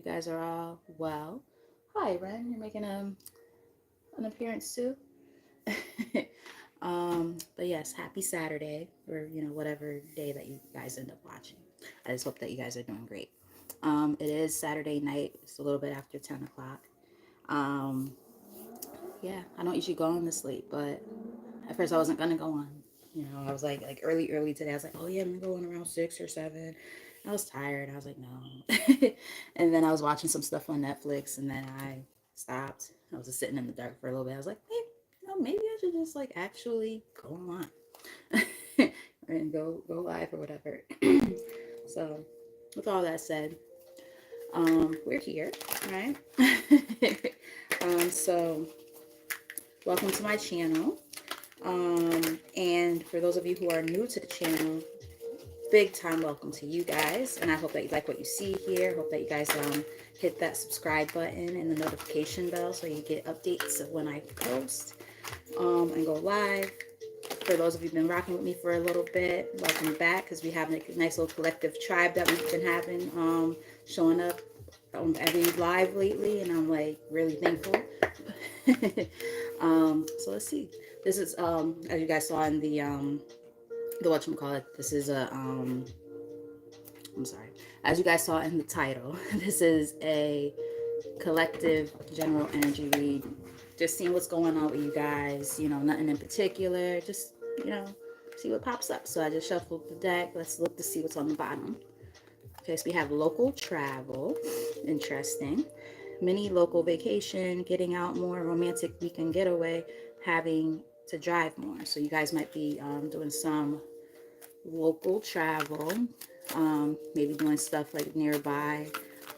You guys are all well. Hi, Ren. You're making an appearance too. But yes, happy Saturday, or whatever day that you guys end up watching. I just hope that you guys are doing great. It is Saturday night. It's a little bit after 10 o'clock. Um, yeah, I don't usually go on this late, but at first I wasn't gonna go on. I was like early today. I was like, oh yeah, I'm gonna go on around 6 or 7. I was tired. I was like, no. And then I was watching some stuff on Netflix, and then I stopped. I was just sitting in the dark for a little bit. I was like, hey, maybe I should just like actually go on and go live or whatever. So, with all that said, we're here, right? So welcome to my channel. And for those of you who are new to the channel, big time welcome to you guys. And I hope that you like what you see here. Hope that you guys hit that subscribe button and the notification bell so you get updates of when I post and go live. For those of you who've been rocking with me for a little bit, welcome back, because we have a nice little collective tribe that we've been having showing up every live lately, and I'm like really thankful. So let's see. This is as you guys saw in the whatchamacallit, this is a I'm sorry. As you guys saw in the title, this is a collective general energy read. Just seeing what's going on with you guys, nothing in particular. Just, see what pops up. So I just shuffled the deck. Let's look to see what's on the bottom. Okay, so we have local travel. Interesting. Mini local vacation, getting out more, romantic weekend getaway, having to drive more. So you guys might be doing some local travel, maybe doing stuff like nearby,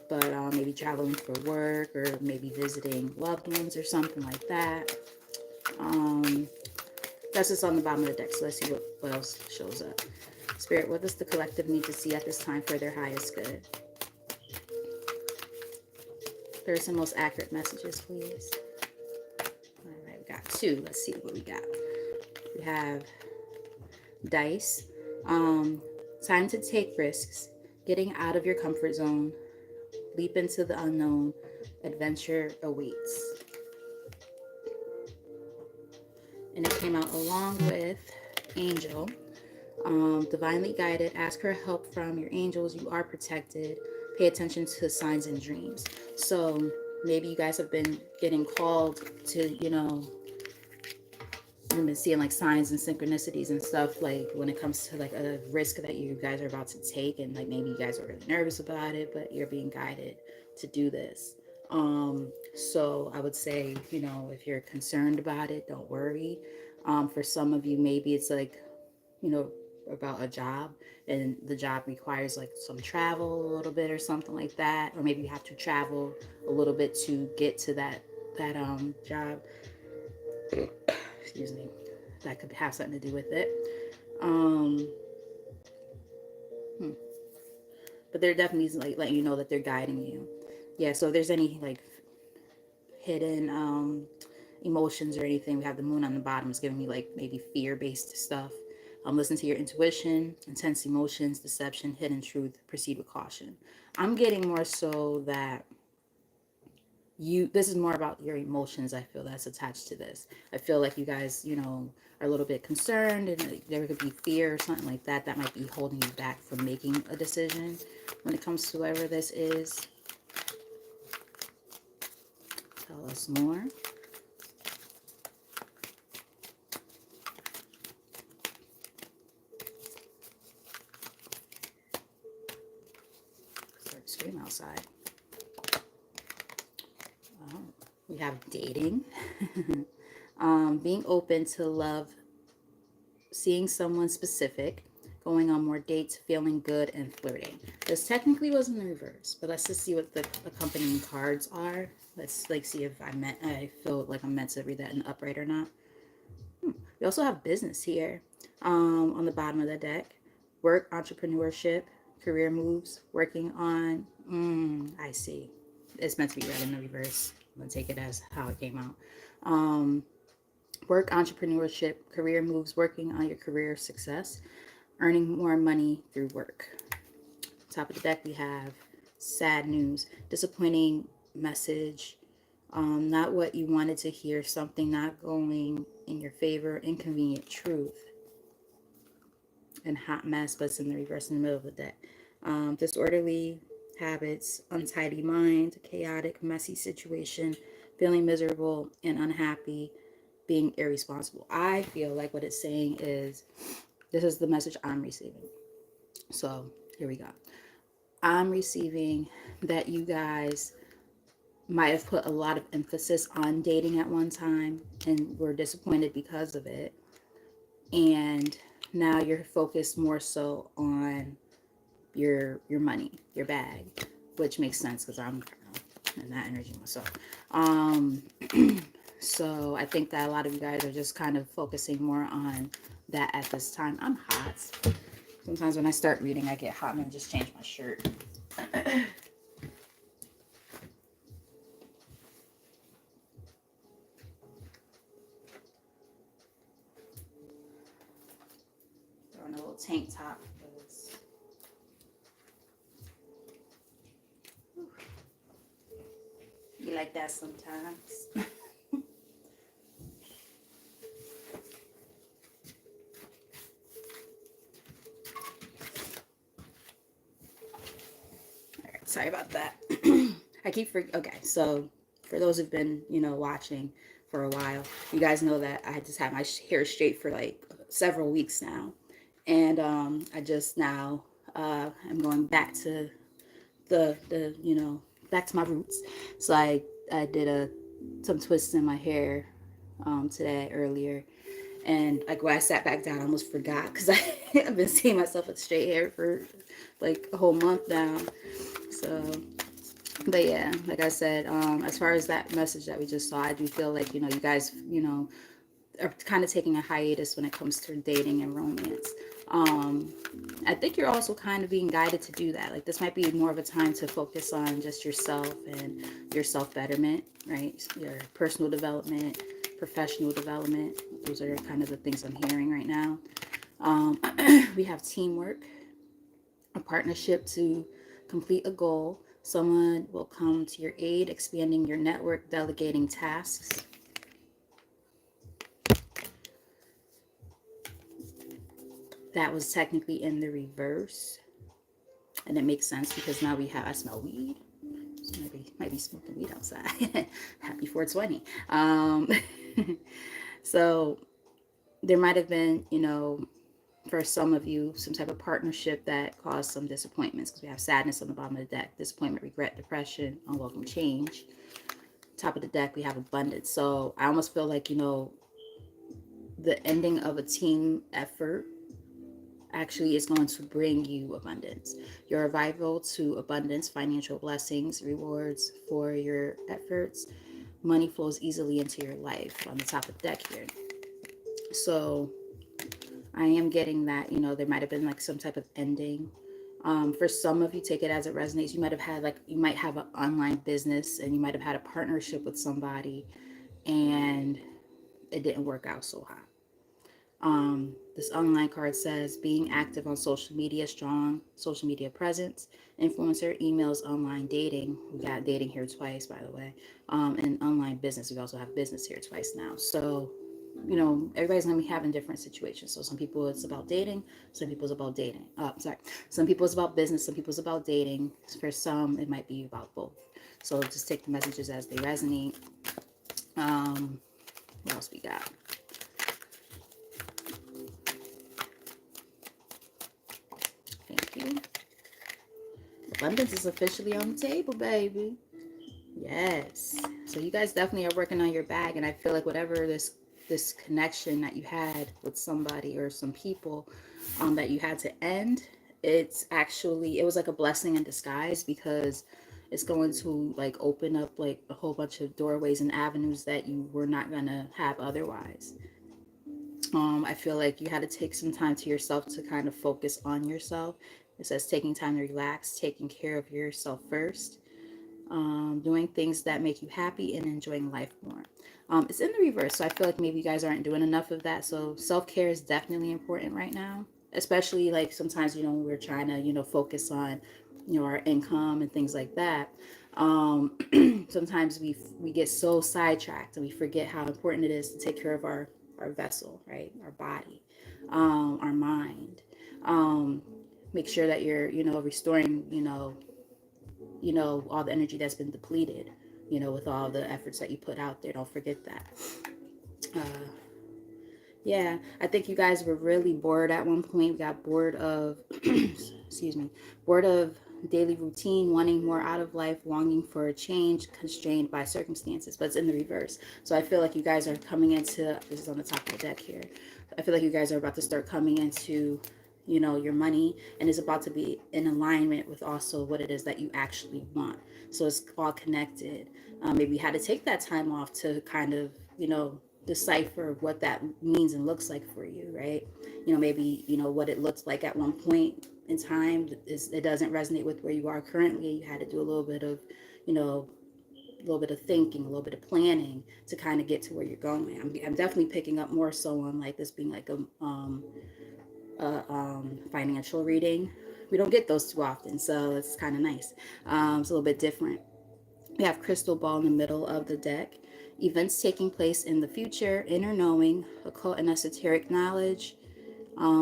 but maybe traveling for work or maybe visiting loved ones or something like that. Um, that's just on the bottom of the deck, so let's see what else shows up. Spirit, what does the collective need to see at this time for their highest good? First and most accurate messages, please. All right, we got two. Let's see what we got. We have dice. Um, Time to take risks, getting out of your comfort zone, leap into the unknown, adventure awaits. And it came out along with angel. Divinely guided, ask for help from your angels. You are protected. Pay attention to signs and dreams. So maybe you guys have been getting called to, you've been seeing like signs and synchronicities and stuff, like when it comes to like a risk that you guys are about to take, and like maybe you guys are really nervous about it, but you're being guided to do this. So I would say, if you're concerned about it, don't worry. For some of you, maybe it's like, you know, about a job, and the job requires like some travel a little bit or something like that, or maybe you have to travel a little bit to get to that job. Excuse me. That could have something to do with it. Um, but they're definitely like letting you know that they're guiding you. Yeah. So if there's any like hidden emotions or anything, we have the moon on the bottom. It's giving me like maybe fear-based stuff. Listen to your intuition, intense emotions, deception, hidden truth. Proceed with caution. I'm getting more so that this is more about your emotions. I feel that's attached to this. I feel like you guys, are a little bit concerned, and there could be fear or something like that that might be holding you back from making a decision when it comes to whoever this is. Tell us more. Start to scream outside. Oh, we have dating. Being open to love, seeing someone specific, going on more dates, feeling good, and flirting. This technically was in the reverse, but let's just see what the accompanying cards are. Let's like see if I feel like I'm meant to read that in the upright or not. We also have business here on the bottom of the deck. Work, entrepreneurship, career moves, working on. I see. It's meant to be read in the reverse. I'm gonna take it as how it came out. Work, entrepreneurship, career moves, working on your career success, earning more money through work. Top of the deck, we have sad news, disappointing message, not what you wanted to hear, something not going in your favor, inconvenient truth, and hot mess, but it's in the reverse in the middle of the deck. Disorderly habits, untidy mind, chaotic, messy situation, feeling miserable and unhappy, being irresponsible. I feel like what it's saying is this is the message I'm receiving. So here we go. I'm receiving that you guys might have put a lot of emphasis on dating at one time and were disappointed because of it. And now you're focused more so on your money, your bag, which makes sense because I'm in that energy myself. Um, so I think that a lot of you guys are just kind of focusing more on that at this time. I'm hot. Sometimes when I start reading, I get hot and I just change my shirt. Throwing a little tank top because you like that sometimes. Sorry about that. I keep okay, so for those who've been, watching for a while, you guys know that I just had my hair straight for like several weeks now. And I just now I'm going back to the back to my roots. So I did some twists in my hair today earlier, and like when I sat back down, I almost forgot because I've been seeing myself with straight hair for like a whole month now. So, but yeah, like I said, as far as that message that we just saw, I do feel like you guys are kind of taking a hiatus when it comes to dating and romance. Um, I think you're also kind of being guided to do that. Like this might be more of a time to focus on just yourself and your self betterment, right? Your personal development, professional development. Those are kind of the things I'm hearing right now. Um, we have teamwork, a partnership to complete a goal. Someone will come to your aid, expanding your network, delegating tasks. That was technically in the reverse. And it makes sense because now I smell weed. So might be smoking weed outside. Happy 420. So there might have been, for some of you, some type of partnership that caused some disappointments because we have sadness on the bottom of the deck. Disappointment, regret, depression, unwelcome change. Top of the deck, we have abundance. So I almost feel like, the ending of a team effort actually is going to bring you abundance. Your arrival to abundance, financial blessings, rewards for your efforts. Money flows easily into your life on the top of the deck here. So I am getting that, there might have been like some type of ending. For some of you, take it as it resonates. You might have had you might have an online business and you might have had a partnership with somebody and it didn't work out so hot. This online card says being active on social media, strong social media presence, influencer, emails, online dating. We got dating here twice, by the way, and online business. We also have business here twice now. So, everybody's going to be having different situations. So some people it's about dating, some people it's about dating. Some people it's about business, some people it's about dating. For some, it might be about both. So just take the messages as they resonate. What else we got? Thank you. Abundance is officially on the table, baby. Yes. So you guys definitely are working on your bag, and I feel like whatever this connection that you had with somebody or some people that you had to end, it was like a blessing in disguise because it's going to like open up like a whole bunch of doorways and avenues that you were not gonna have otherwise. I feel like you had to take some time to yourself to kind of focus on yourself. It says taking time to relax, taking care of yourself first, doing things that make you happy, and enjoying life more. It's in the reverse, so I feel like maybe you guys aren't doing enough of that. So self-care is definitely important right now, especially like sometimes, we're trying to, focus on our income and things like that. Sometimes we get so sidetracked and we forget how important it is to take care of our vessel, right? Our body, our mind. Um, Make sure that you're, restoring, all the energy that's been depleted, with all the efforts that you put out there. Don't forget that. Uh, Yeah, I think you guys were really bored at one point. We got bored of, excuse me, bored of daily routine, wanting more out of life, longing for a change, constrained by circumstances. But it's in the reverse. So I feel like you guys are coming into, this is on the top of the deck here. I feel like you guys are about to start coming into, your money, and it's about to be in alignment with also what it is that you actually want. So it's all connected. Maybe you had to take that time off to kind of, decipher what that means and looks like for you, right? Maybe, what it looks like at one point in time is it doesn't resonate with where you are currently. You had to do a little bit of, you know, a little bit of thinking, a little bit of planning to kind of get to where you're going. I'm definitely picking up more so on like this being like a financial reading. We don't get those too often, so it's kind of nice. It's a little bit different. We have crystal ball in the middle of the deck. Events taking place in the future, inner knowing, occult and esoteric knowledge,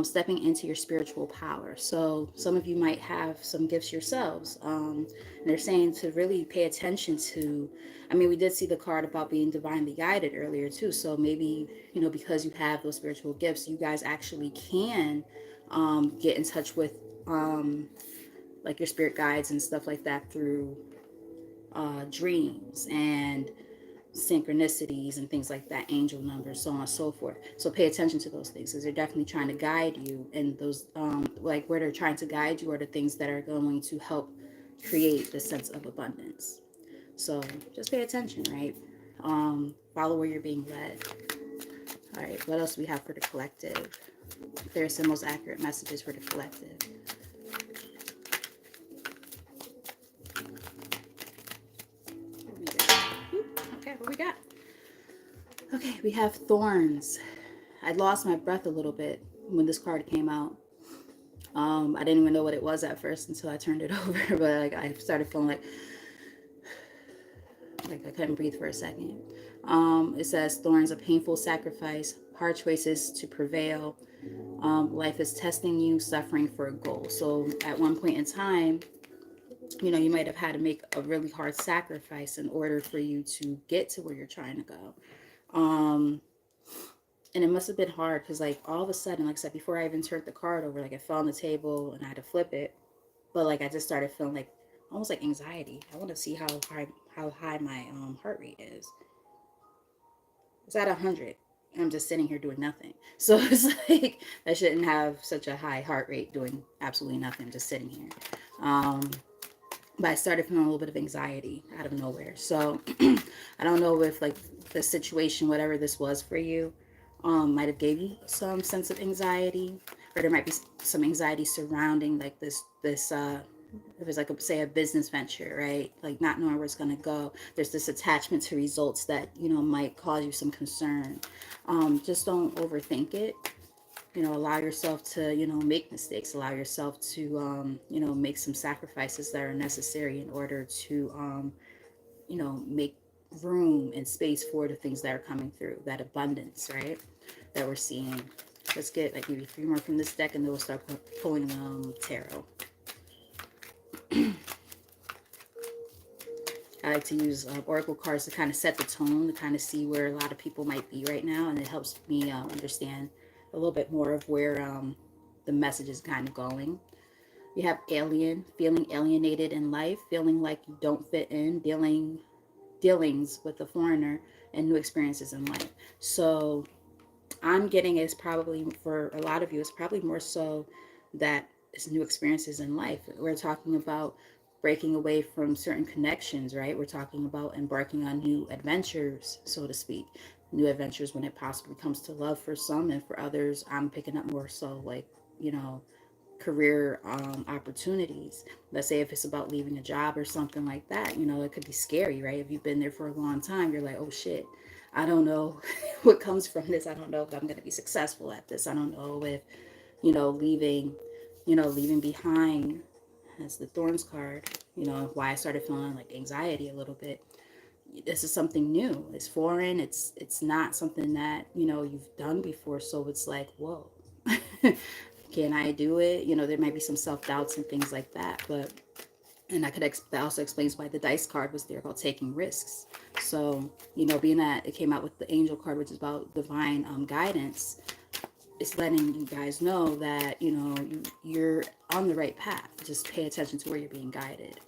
stepping into your spiritual power. So some of you might have some gifts yourselves. And they're saying to really pay attention to, I mean, we did see the card about being divinely guided earlier too. So maybe, because you have those spiritual gifts, you guys actually can get in touch with like your spirit guides and stuff like that through dreams and synchronicities and things like that, angel numbers, so on and so forth. So pay attention to those things because they're definitely trying to guide you, and those like where they're trying to guide you are the things that are going to help create the sense of abundance. So just pay attention, right? Follow where you're being led. All right, what else do we have for the collective? There's the most accurate messages for the collective. Okay, what we got? Okay, we have thorns. I lost my breath a little bit when this card came out. I didn't even know what it was at first until I turned it over, but like I started feeling like I couldn't breathe for a second. It says thorns, a painful sacrifice, hard choices to prevail. Life is testing you, suffering for a goal. So at one point in time, you might have had to make a really hard sacrifice in order for you to get to where you're trying to go. And it must have been hard because like all of a sudden, like I said, before I even turned the card over, like it fell on the table and I had to flip it. But like I just started feeling like almost like anxiety. I want to see how high my heart rate is. It's at 100. I'm just sitting here doing nothing. So it's like I shouldn't have such a high heart rate doing absolutely nothing, just sitting here. Um, but I started feeling a little bit of anxiety out of nowhere. So I don't know if like the situation, whatever this was for you, might have gave you some sense of anxiety, or there might be some anxiety surrounding like this if it's like say a business venture, right? Like not knowing where it's gonna go. There's this attachment to results that might cause you some concern. Just don't overthink it. Allow yourself to make mistakes. Allow yourself to make some sacrifices that are necessary in order to make room and space for the things that are coming through, that abundance, right, that we're seeing. Let's get like maybe 3 more from this deck and then we'll start pulling tarot. I like to use oracle cards to kind of set the tone, to kind of see where a lot of people might be right now, and it helps me understand a little bit more of where the message is kind of going. You have alien, feeling alienated in life, feeling like you don't fit in, dealings with a foreigner, and new experiences in life. So I'm getting is probably for a lot of you, it's probably more so that it's new experiences in life. We're talking about breaking away from certain connections, right? We're talking about embarking on new adventures, so to speak. New adventures when it possibly comes to love for some, and for others, I'm picking up more so like, career opportunities. Let's say if it's about leaving a job or something like that, it could be scary, right? If you've been there for a long time, you're like, oh shit, I don't know what comes from this. I don't know if I'm going to be successful at this. I don't know if, leaving behind as the Thorns card, you know, why I started feeling like anxiety a little bit. This is something new. It's foreign. It's not something that, you know, you've done before. So it's like, whoa, can I do it? You know, there might be some self-doubts and things like that. But, and that also explains why the dice card was there about taking risks. So, you know, being that it came out with the angel card, which is about divine guidance, it's letting you guys know that, you know, you're on the right path. Just pay attention to where you're being guided.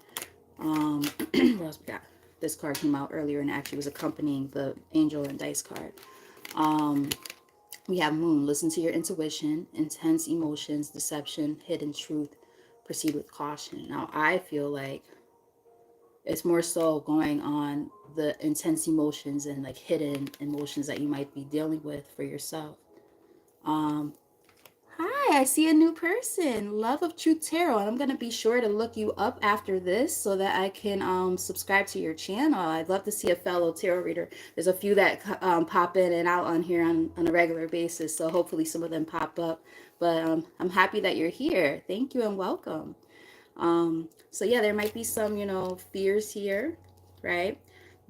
What else we got? This card came out earlier and actually was accompanying the angel and dice card. We have moon. Listen to your intuition, intense emotions, deception, hidden truth. Proceed with caution. Now, I feel like it's more so going on the intense emotions and like hidden emotions that you might be dealing with for yourself. Hi, I see a new person. Love of Truth Tarot. And I'm going to be sure to look you up after this so that I can subscribe to your channel. I'd love to see a fellow tarot reader. There's a few that pop in and out on here on a regular basis. So hopefully some of them pop up. But I'm happy that you're here. Thank you and welcome. So yeah, there might be some, you know, fears here, right?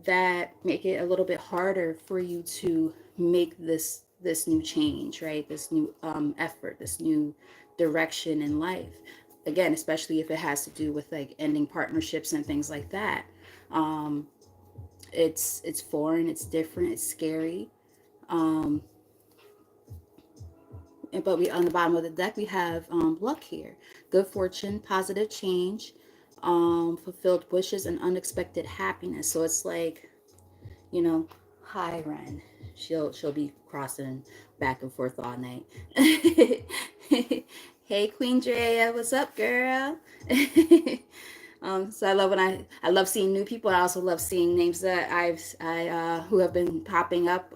That make it a little bit harder for you to make this new change, right? This new effort, this new direction in life. Again, especially if it has to do with like ending partnerships and things like that. Um, it's foreign, it's different, it's scary. Um, but we on the bottom of the deck we have luck here, good fortune, positive change, fulfilled wishes, and unexpected happiness. So it's like, you know, hi Ren. She'll be crossing back and forth all night. Hey Queen Drea, what's up, girl? So I love when I love seeing new people. I also love seeing names that who have been popping up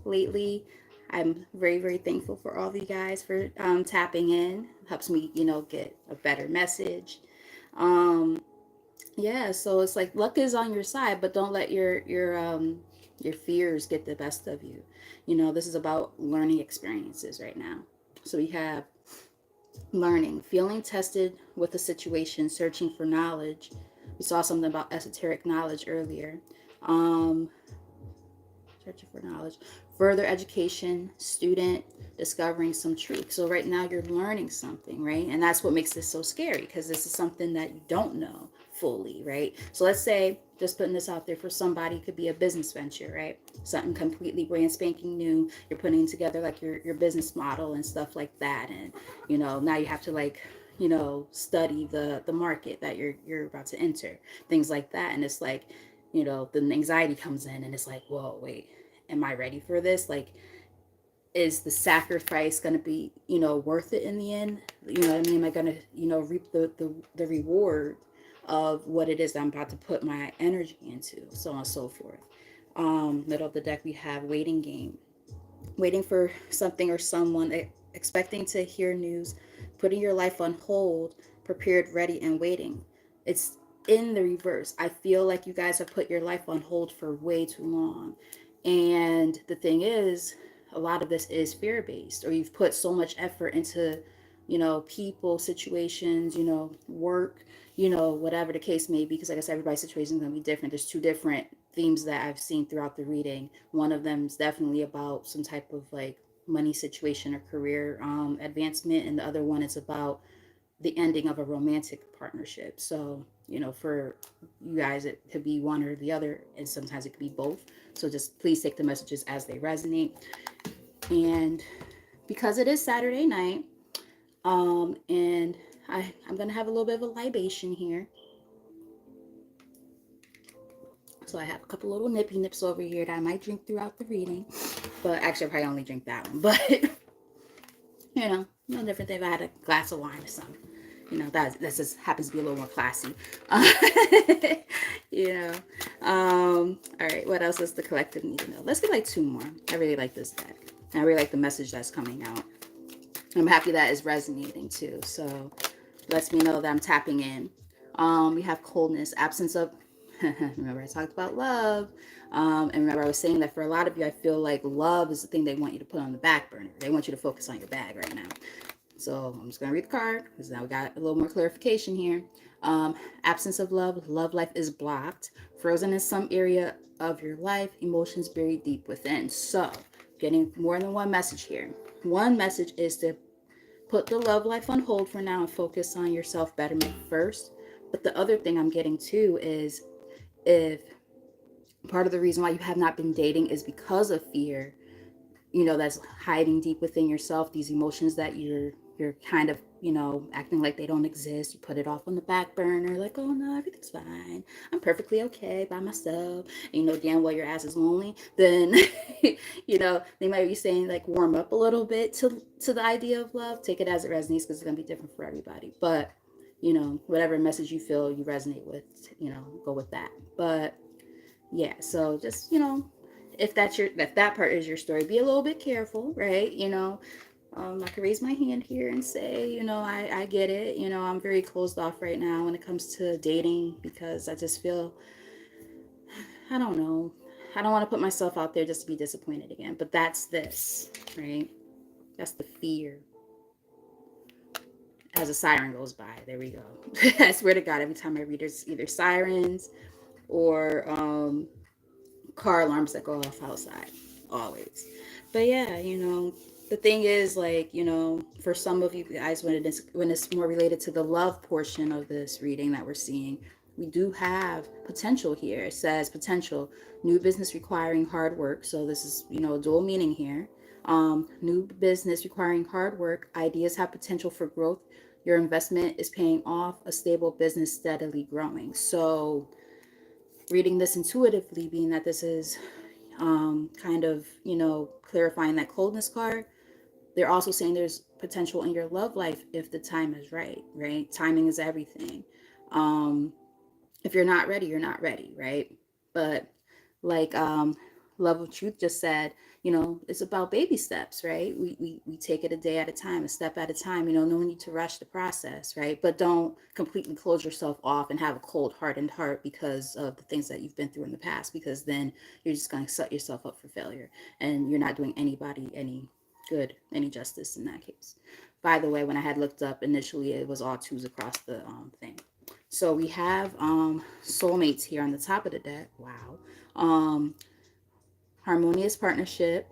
lately. I'm very thankful for all of you guys for tapping in. Helps me, you know, get a better message. Um, yeah, so it's like luck is on your side, but don't let your fears get the best of you. You know, this is about learning experiences right now. So we have learning, feeling tested with a situation, searching for knowledge. We saw something about esoteric knowledge earlier. Um, searching for knowledge, further education, student, discovering some truth. So right now you're learning something, right? And that's what makes this so scary, because this is something that you don't know fully, right? So let's say, just putting this out there for somebody, it could be a business venture, right? Something completely brand spanking new. You're putting together like your business model and stuff like that. And, you know, now you have to like, you know, study the market that you're about to enter, things like that. And it's like, you know, the anxiety comes in and it's like, whoa, wait, am I ready for this? Like, is the sacrifice going to be, you know, worth it in the end? You know what I mean? Am I going to, you know, reap the reward of what it is that I'm about to put my energy into, so on and so forth. Middle of the deck, we have waiting game, waiting for something or someone, expecting to hear news, putting your life on hold, prepared, ready, and waiting. It's in the reverse. I feel like you guys have put your life on hold for way too long. And the thing is, a lot of this is fear based, or you've put so much effort into, you know, people, situations, you know, work, you know, whatever the case may be. Because, like I said, everybody's situation is going to be different. There's two different themes that I've seen throughout the reading. One of them is definitely about some type of like money situation or career advancement, and the other one is about the ending of a romantic partnership. So, you know, for you guys, it could be one or the other, and sometimes it could be both. So just please take the messages as they resonate. And because it is Saturday night, and I'm going to have a little bit of a libation here. So I have a couple little nippy nips over here that I might drink throughout the reading. But actually, I probably only drink that one. But, you know, no different than if I had a glass of wine or something. You know, that just happens to be a little more classy. You know. All right, what else does the collective need to know? Let's get like two more. I really like this deck. I really like the message that's coming out. I'm happy that is resonating too. So lets me know that I'm tapping in. We have coldness, absence of, remember I talked about love. And remember I was saying that for a lot of you, I feel like love is the thing they want you to put on the back burner. They want you to focus on your bag right now. So I'm just going to read the card because now we got a little more clarification here. Absence of love. Love life is blocked, frozen in some area of your life, emotions buried deep within. So getting more than one message here. One message is to put the love life on hold for now and focus on your self betterment first. But the other thing I'm getting to is if part of the reason why you have not been dating is because of fear, that's hiding deep within yourself, these emotions that you're kind of, acting like they don't exist. You put it off on the back burner, like, oh no, everything's fine, I'm perfectly okay by myself, and damn well your ass is lonely. Then they might be saying, like, warm up a little bit to the idea of love. Take it as it resonates, because it's going to be different for everybody. But whatever message you feel you resonate with, go with that. But yeah, so just if that part is your story, be a little bit careful, right? I can raise my hand here and say, I get it. I'm very closed off right now when it comes to dating, because I just feel, I don't know, I don't want to put myself out there just to be disappointed again. But that's this, right? That's the fear. As a siren goes by, there we go. I swear to God, every time I read, it's either sirens or car alarms that go off outside, always. But yeah, the thing is, like, for some of you guys, when it's more related to the love portion of this reading that we're seeing, we do have potential here. It says potential, new business requiring hard work. So this is, a dual meaning here. New business requiring hard work. Ideas have potential for growth. Your investment is paying off. A stable business steadily growing. So reading this intuitively, being that this is kind of, clarifying that coldness card, they're also saying there's potential in your love life if the time is right, right? Timing is everything. Um, if you're not ready, you're not ready, right? But like Love of Truth just said, it's about baby steps, right? We take it a day at a time, a step at a time. No need to rush the process, right? But don't completely close yourself off and have a cold, hardened heart because of the things that you've been through in the past, because then you're just going to set yourself up for failure, and you're not doing anybody any good, any justice in that case. By the way, when I had looked up initially, it was all twos across the thing. So we have soulmates here on the top of the deck. Wow. Harmonious partnership,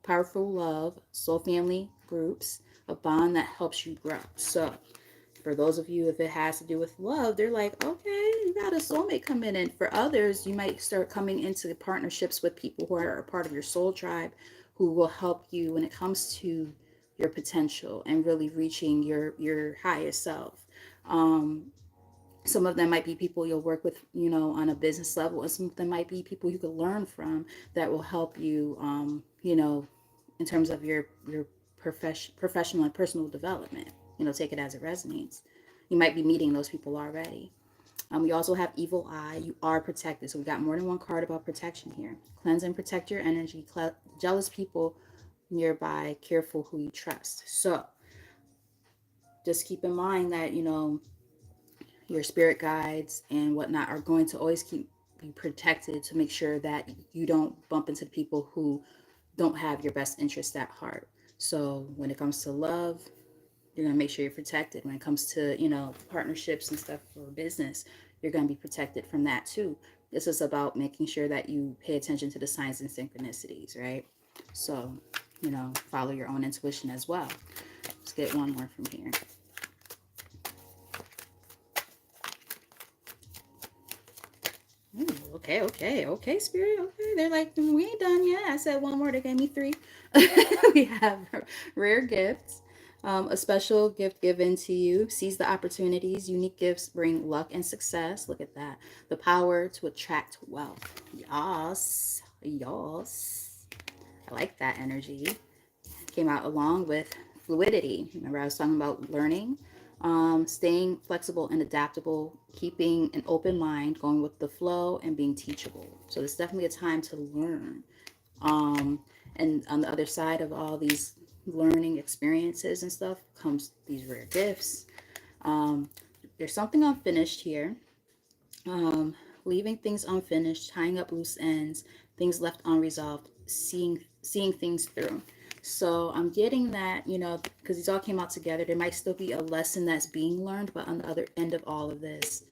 powerful love, soul family groups, a bond that helps you grow. So for those of you, if it has to do with love, they're like, okay, you got a soulmate coming in. For others, you might start coming into partnerships with people who are a part of your soul tribe, who will help you when it comes to your potential and really reaching your highest self. Some of them might be people you'll work with, on a business level, and some of them might be people you could learn from that will help you, in terms of your professional and personal development. Take it as it resonates. You might be meeting those people already. We also have evil eye. You are protected. So we got more than one card about protection here. Cleanse and protect your energy. Jealous people nearby. Careful who you trust. So just keep in mind that, your spirit guides and whatnot are going to always keep be protected, to make sure that you don't bump into people who don't have your best interest at heart. So when it comes to love, you're going to make sure you're protected. When it comes to, partnerships and stuff for business, you're going to be protected from that too. This is about making sure that you pay attention to the signs and synchronicities, right? So, follow your own intuition as well. Let's get one more from here. Ooh, okay, Spirit. Okay, they're like, we ain't done yet. I said one more. They gave me three. We have rare gifts. A special gift given to you. Seize the opportunities. Unique gifts bring luck and success. Look at that. The power to attract wealth. Yes. Yes. I like that energy. Came out along with fluidity. Remember, I was talking about learning, staying flexible and adaptable, keeping an open mind, going with the flow, and being teachable. So it's definitely a time to learn. And on the other side of all these learning experiences and stuff comes these rare gifts. There's something unfinished here. Leaving things unfinished, tying up loose ends, things left unresolved, seeing things through. So I'm getting that, because these all came out together. There might still be a lesson that's being learned, but on the other end of all of this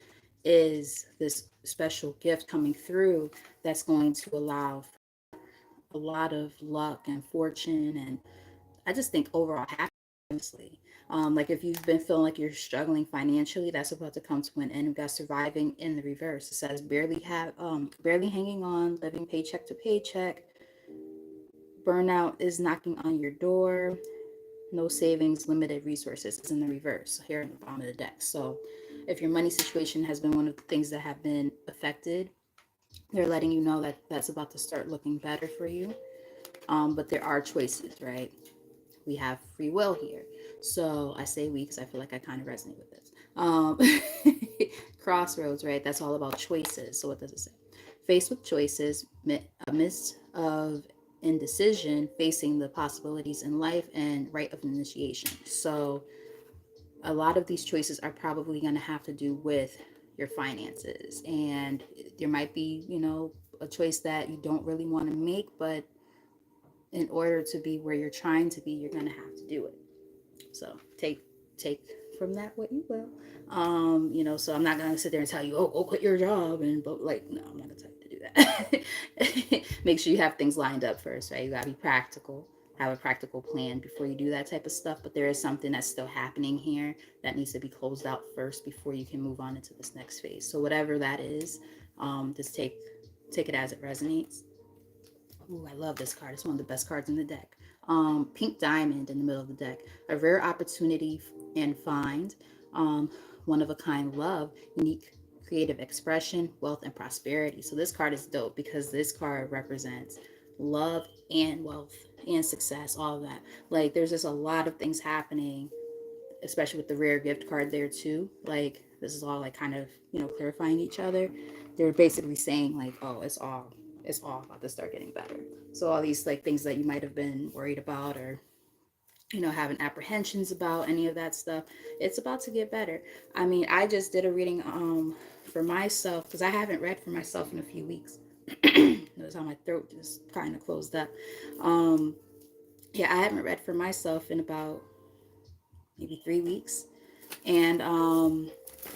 is this special gift coming through that's going to allow a lot of luck and fortune, and I just think overall happiness, honestly. Like if you've been feeling like you're struggling financially, that's about to come to an end. We got surviving in the reverse. It says barely hanging on, living paycheck to paycheck. Burnout is knocking on your door. No savings, limited resources is in the reverse here in the bottom of the deck. So if your money situation has been one of the things that have been affected, they're letting you know that that's about to start looking better for you. But there are choices, right? We have free will here. So I say we because I feel like I kind of resonate with this. Crossroads, right? That's all about choices. So what does it say? Faced with choices, amidst of indecision, facing the possibilities in life and right of initiation. So a lot of these choices are probably going to have to do with your finances, and there might be, a choice that you don't really want to make, but in order to be where you're trying to be, you're going to have to do it. So take from that what you will. So I'm not gonna sit there and tell you, oh, go quit your job, but like, no, I'm not gonna tell you to do that. Make sure you have things lined up first, right? You gotta be practical, have a practical plan before you do that type of stuff. But there is something that's still happening here that needs to be closed out first before you can move on into this next phase. So whatever that is, just take it as it resonates. Ooh, I love this card. It's one of the best cards in the deck. Pink diamond in the middle of the deck. A rare opportunity and find. One of a kind love, unique creative expression, wealth, and prosperity. So this card is dope because this card represents love and wealth and success, all of that. Like there's just a lot of things happening, especially with the rare gift card there too. Like this is all like kind of, clarifying each other. They're basically saying like, oh, it's all about to start getting better. So all these like things that you might have been worried about, or having apprehensions about, any of that stuff, it's about to get better. I mean, I just did a reading for myself because I haven't read for myself in a few weeks. Notice how my throat just kind of closed up. um yeah, I haven't read for myself in about maybe 3 weeks. And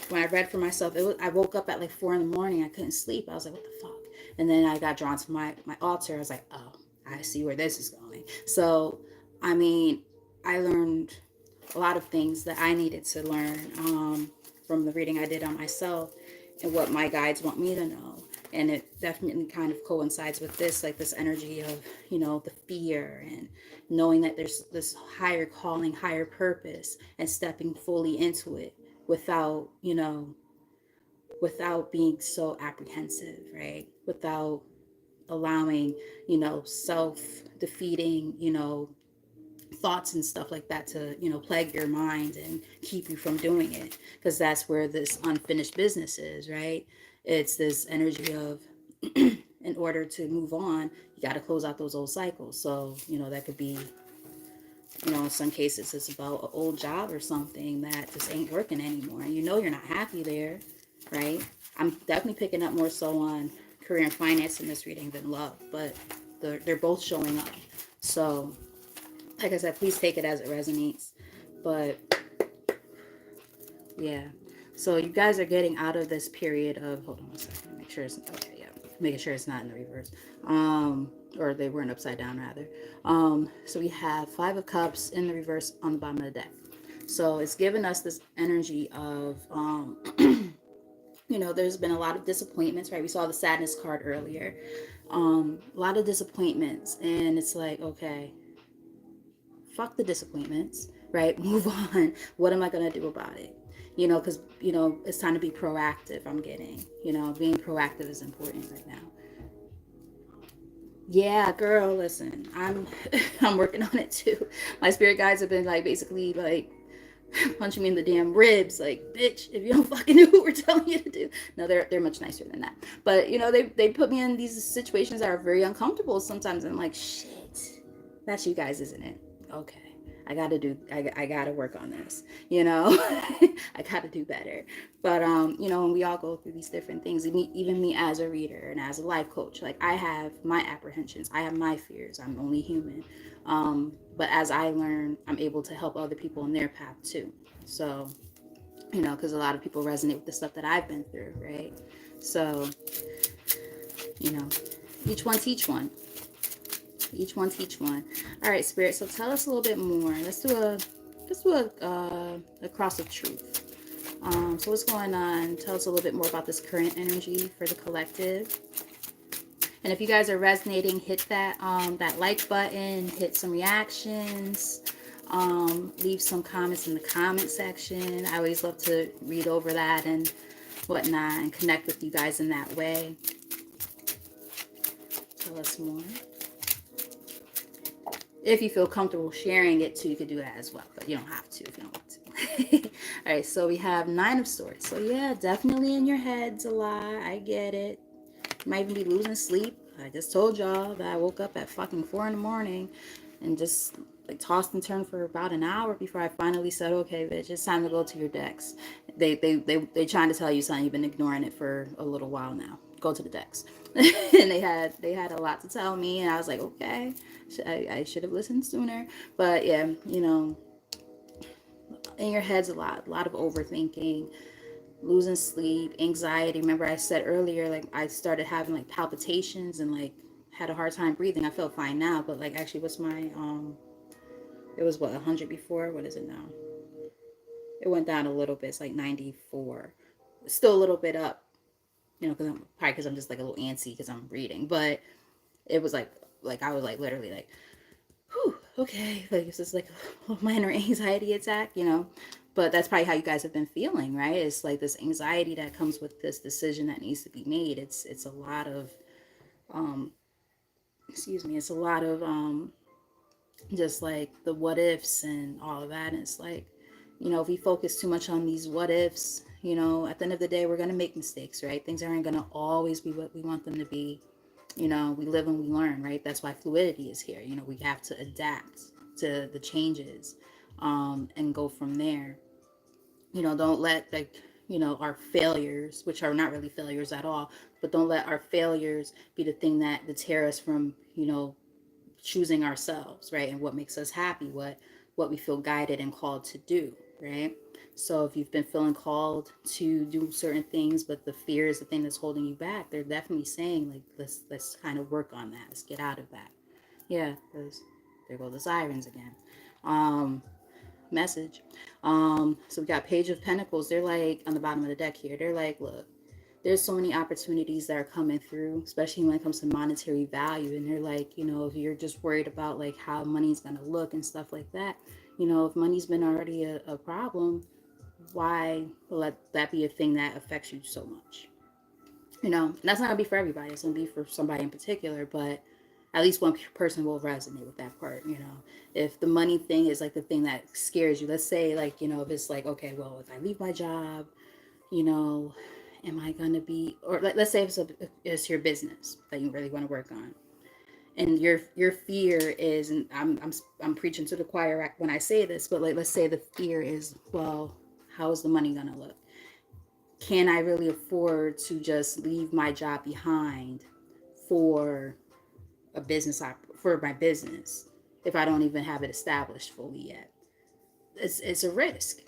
when I read for myself, I woke up at like 4 in the morning. I couldn't sleep. I was like, what the fuck? And then I got drawn to my altar. I was like, oh, I see where this is going. So, I mean, I learned a lot of things that I needed to learn from the reading I did on myself and what my guides want me to know. And it definitely kind of coincides with this, like this energy of, the fear and knowing that there's this higher calling, higher purpose, and stepping fully into it without, without being so apprehensive, right? Without allowing, self defeating, thoughts and stuff like that to plague your mind and keep you from doing it, because that's where this unfinished business is, right? It's this energy of in order to move on, you got to close out those old cycles. So that could be, in some cases it's about an old job or something that just ain't working anymore, and you're not happy there, right? I'm definitely picking up more so on career and finance in this reading than love, but they're both showing up. So like I said, please take it as it resonates. But yeah, so you guys are getting out of this period of, hold on one second, make sure it's okay. Yeah, making sure it's not in the reverse, or they weren't upside down rather. So we have Five of Cups in the reverse on the bottom of the deck. So it's given us this energy of there's been a lot of disappointments, right? We saw the sadness card earlier. A lot of disappointments, and it's like, okay, fuck the disappointments, right? Move on. What am I going to do about it? Because, it's time to be proactive. I'm getting, being proactive is important right now. Yeah, girl, listen, I'm I'm working on it too. My spirit guides have been like basically like punching me in the damn ribs, like, bitch, if you don't fucking do what we're telling you to do. No, they're much nicer than that. But they put me in these situations that are very uncomfortable sometimes. And I'm like, shit, that's you guys, isn't it? Okay. I gotta work on this, I gotta do better. But and we all go through these different things. Even me as a reader and as a life coach, like I have my apprehensions, I have my fears. I'm only human. But as I learn, I'm able to help other people in their path too. So, because a lot of people resonate with the stuff that I've been through, right? So, you know, each one teach one. Each one teach one. All right, Spirit. So tell us a little bit more. Let's do a cross of truth. So what's going on? Tell us a little bit more about this current energy for the collective. And if you guys are resonating, hit that like button, hit some reactions, leave some comments in the comment section. I always love to read over that and whatnot and connect with you guys in that way. Tell us more. If you feel comfortable sharing it too, you could do that as well, but you don't have to if you don't want to. All right, so we have 9 of Swords. So yeah, definitely in your head's a lot. I get it. You might even be losing sleep. I just told y'all that I woke up at fucking 4 in the morning and just like tossed and turned for about an hour before I finally said, okay, bitch, it's time to go to your decks. They trying to tell you something. You've been ignoring it for a little while now. Go to the decks. And they had a lot to tell me, and I was like, okay, I should have listened sooner. But yeah, in your head's a lot of overthinking, losing sleep, anxiety. Remember I said earlier, like I started having like palpitations and like had a hard time breathing. I feel fine now, but like actually what's my it was what, 100 before? What is it now? It went down a little bit. It's like 94. It's still a little bit up, because I'm just like a little antsy because I'm reading. But it was like I was like literally like, whew, okay, like it's just like a minor anxiety attack. But that's probably how you guys have been feeling, right? It's like this anxiety that comes with this decision that needs to be made. It's a lot of it's a lot of just like the what ifs and all of that. And it's like, if we focus too much on these what ifs, at the end of the day, we're going to make mistakes, right? Things aren't going to always be what we want them to be. We live and we learn, right? That's why fluidity is here. We have to adapt to the changes, and go from there. Don't let our failures, which are not really failures at all, but don't let our failures be the thing that deter us from, choosing ourselves, right? And what makes us happy, what we feel guided and called to do, right? So if you've been feeling called to do certain things, but the fear is the thing that's holding you back, they're definitely saying like, let's kind of work on that. Let's get out of that. Yeah, because there go the sirens again. Message. So we got Page of Pentacles. They're like on the bottom of the deck here. They're like, look, there's so many opportunities that are coming through, especially when it comes to monetary value. And they're like, if you're just worried about like how money's going to look and stuff like that, if money's been already a problem, why let that be a thing that affects you so much? And that's not going to be for everybody. It's going to be for somebody in particular, but at least one person will resonate with that part. If the money thing is like the thing that scares you, let's say like, if it's like, okay, well, if I leave my job, am I gonna be, or let's say it's your business that you really want to work on, and your fear is, and I'm preaching to the choir when I say this, but like let's say the fear is, well, how is the money gonna look? Can I really afford to just leave my job behind for for my business if I don't even have it established fully yet? It's a risk,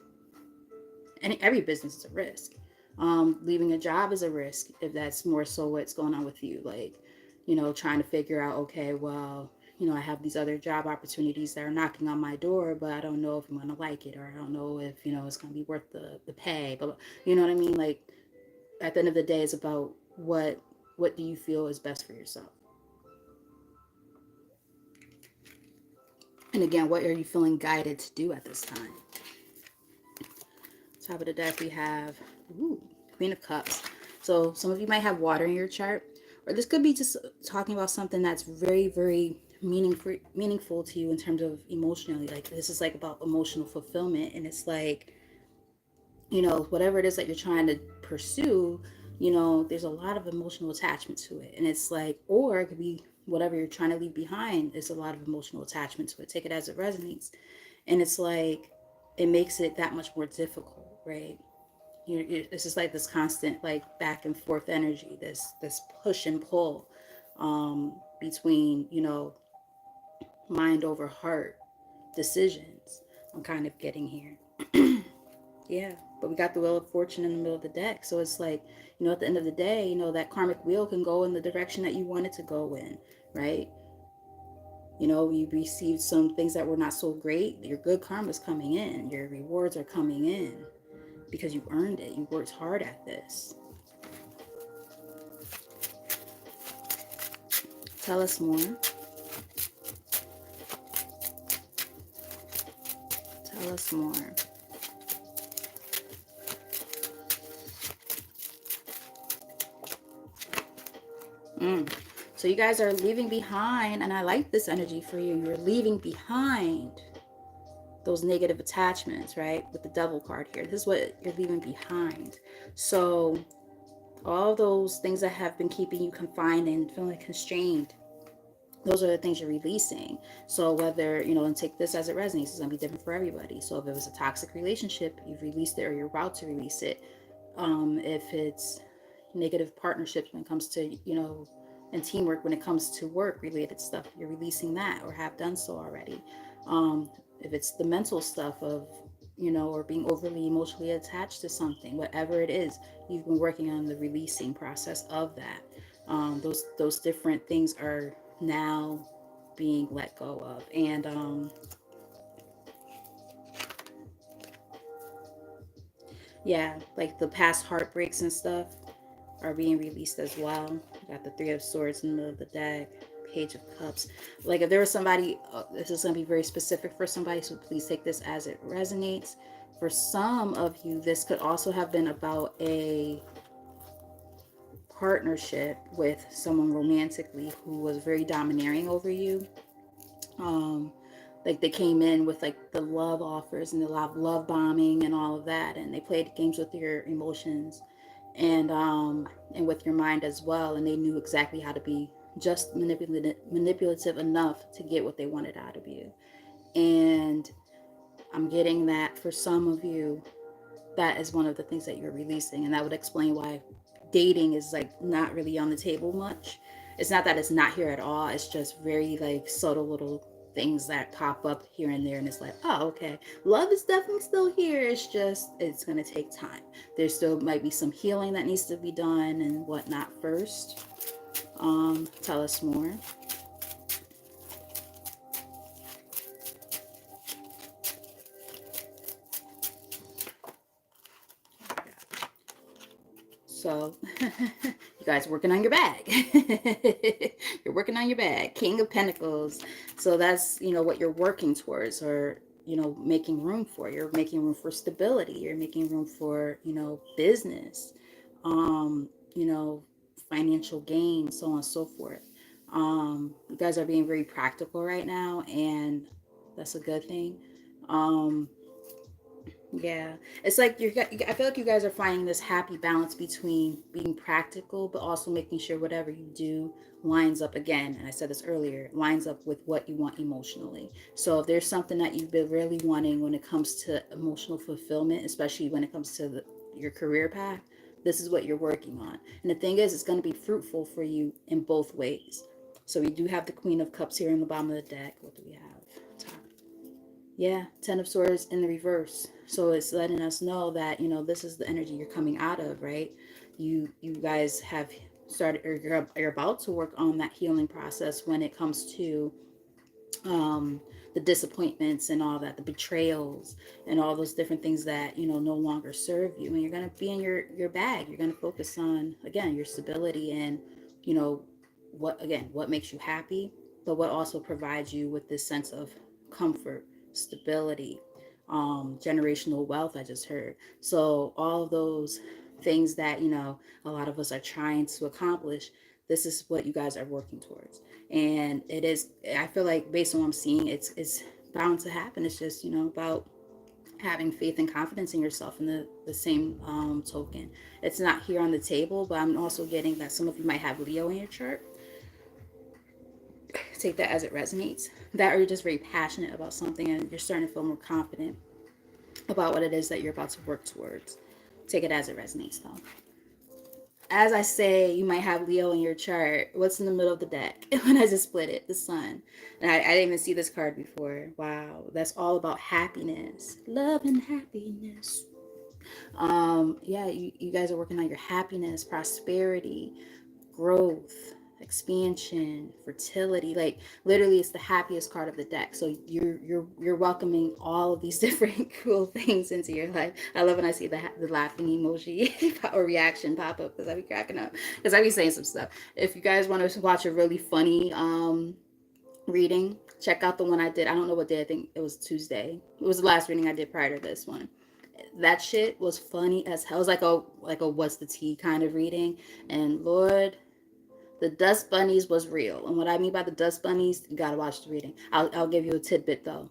and every business is a risk. Leaving a job is a risk if that's more so what's going on with you. Like, trying to figure out, okay, well, I have these other job opportunities that are knocking on my door, but I don't know if I'm going to like it, or I don't know if, it's going to be worth the pay. But you know what I mean? Like, at the end of the day, it's about what do you feel is best for yourself? And again, what are you feeling guided to do at this time? Top of the deck, we have Queen of Cups. So some of you might have water in your chart, or this could be just talking about something that's very, very meaningful to you in terms of emotionally. Like this is like about emotional fulfillment, and it's like, whatever it is that you're trying to pursue, there's a lot of emotional attachment to it. And it's like, or it could be whatever you're trying to leave behind, there's a lot of emotional attachment to it. Take it as it resonates. And it's like, it makes it that much more difficult, right? It's just like this constant, like, back and forth energy, this push and pull, between, mind over heart decisions. I'm kind of getting here. Yeah, but we got the Wheel of Fortune in the middle of the deck. So it's like, at the end of the day, that karmic wheel can go in the direction that you want it to go in, right? You received some things that were not so great. Your good karma is coming in. Your rewards are coming in because you earned it. You worked hard at this. Tell us more. Tell us more. So you guys are leaving behind, and I like this energy for you. You're leaving behind those negative attachments, right? With the Devil card here. This is what you're leaving behind. So all those things that have been keeping you confined and feeling constrained, those are the things you're releasing. So whether, and take this as it resonates, it's going to be different for everybody. So if it was a toxic relationship, you've released it or you're about to release it. If it's negative partnerships when it comes to, and teamwork when it comes to work related stuff, you're releasing that or have done so already. If it's the mental stuff of, or being overly emotionally attached to something, whatever it is, you've been working on the releasing process of that. Those different things are now being let go of. And yeah, like the past heartbreaks and stuff are being released as well. We got the Three of Swords in the middle of the deck, Page of Cups. Like if there was somebody, this is going to be very specific for somebody, so please take this as it resonates. For some of you, this could also have been about a partnership with someone romantically who was very domineering over you. Like they came in with like the love offers and the love bombing and all of that, and they played games with your emotions and with your mind as well, and they knew exactly how to be just manipulative enough to get what they wanted out of you. And I'm getting that for some of you, that is one of the things that you're releasing, and that would explain why dating is like not really on the table much. It's not that it's not here at all, it's just very like subtle little things that pop up here and there, and it's like, oh, okay, love is definitely still here, it's just, it's going to take time. There still might be some healing that needs to be done and whatnot first. Tell us more. So you guys are working on your bag. You're working on your bag. King of Pentacles. So that's, what you're working towards, or, making room for. You're making room for stability. You're making room for, business, financial gain, so on and so forth. You guys are being very practical right now, and that's a good thing. Yeah, it's like I feel like you guys are finding this happy balance between being practical, but also making sure whatever you do lines up, again, and I said this earlier, lines up with what you want emotionally. So if there's something that you've been really wanting when it comes to emotional fulfillment, especially when it comes to your career path, this is what you're working on. And the thing is, it's going to be fruitful for you in both ways. So we do have the Queen of Cups here in the bottom of the deck. What do we have? Yeah, Ten of Swords in the reverse. So it's letting us know that, this is the energy you're coming out of, right? You guys have started, or you're about to work on that healing process when it comes to the disappointments and all that, the betrayals and all those different things that, no longer serve you. And you're going to be in your bag. You're going to focus on, again, your stability and, what makes you happy, but what also provides you with this sense of comfort, stability, generational wealth, I just heard. So all of those things that, a lot of us are trying to accomplish, this is what you guys are working towards. And it is, I feel like, based on what I'm seeing, it's bound to happen. It's just, about having faith and confidence in yourself. In the same token, it's not here on the table, but I'm also getting that some of you might have Leo in your chart. Take that as it resonates. That, or you're just very passionate about something and you're starting to feel more confident about what it is that you're about to work towards. Take it as it resonates, though. As I say, you might have Leo in your chart. What's in the middle of the deck? When I just split it, the sun. And I didn't even see this card before. Wow, that's all about happiness, love, and happiness. Yeah, you guys are working on your happiness, prosperity, growth, expansion, fertility. Like literally it's the happiest card of the deck. So you're welcoming all of these different cool things into your life. I love when I see the laughing emoji or reaction pop up because I be cracking up. Because I be saying some stuff. If you guys want to watch a really funny reading, check out the one I did. I don't know what day. I think it was Tuesday. It was the last reading I did prior to this one. That shit was funny as hell. It was like a what's the tea kind of reading. And Lord, the dust bunnies was real. And what I mean by the dust bunnies, you gotta watch the reading. I'll give you a tidbit though.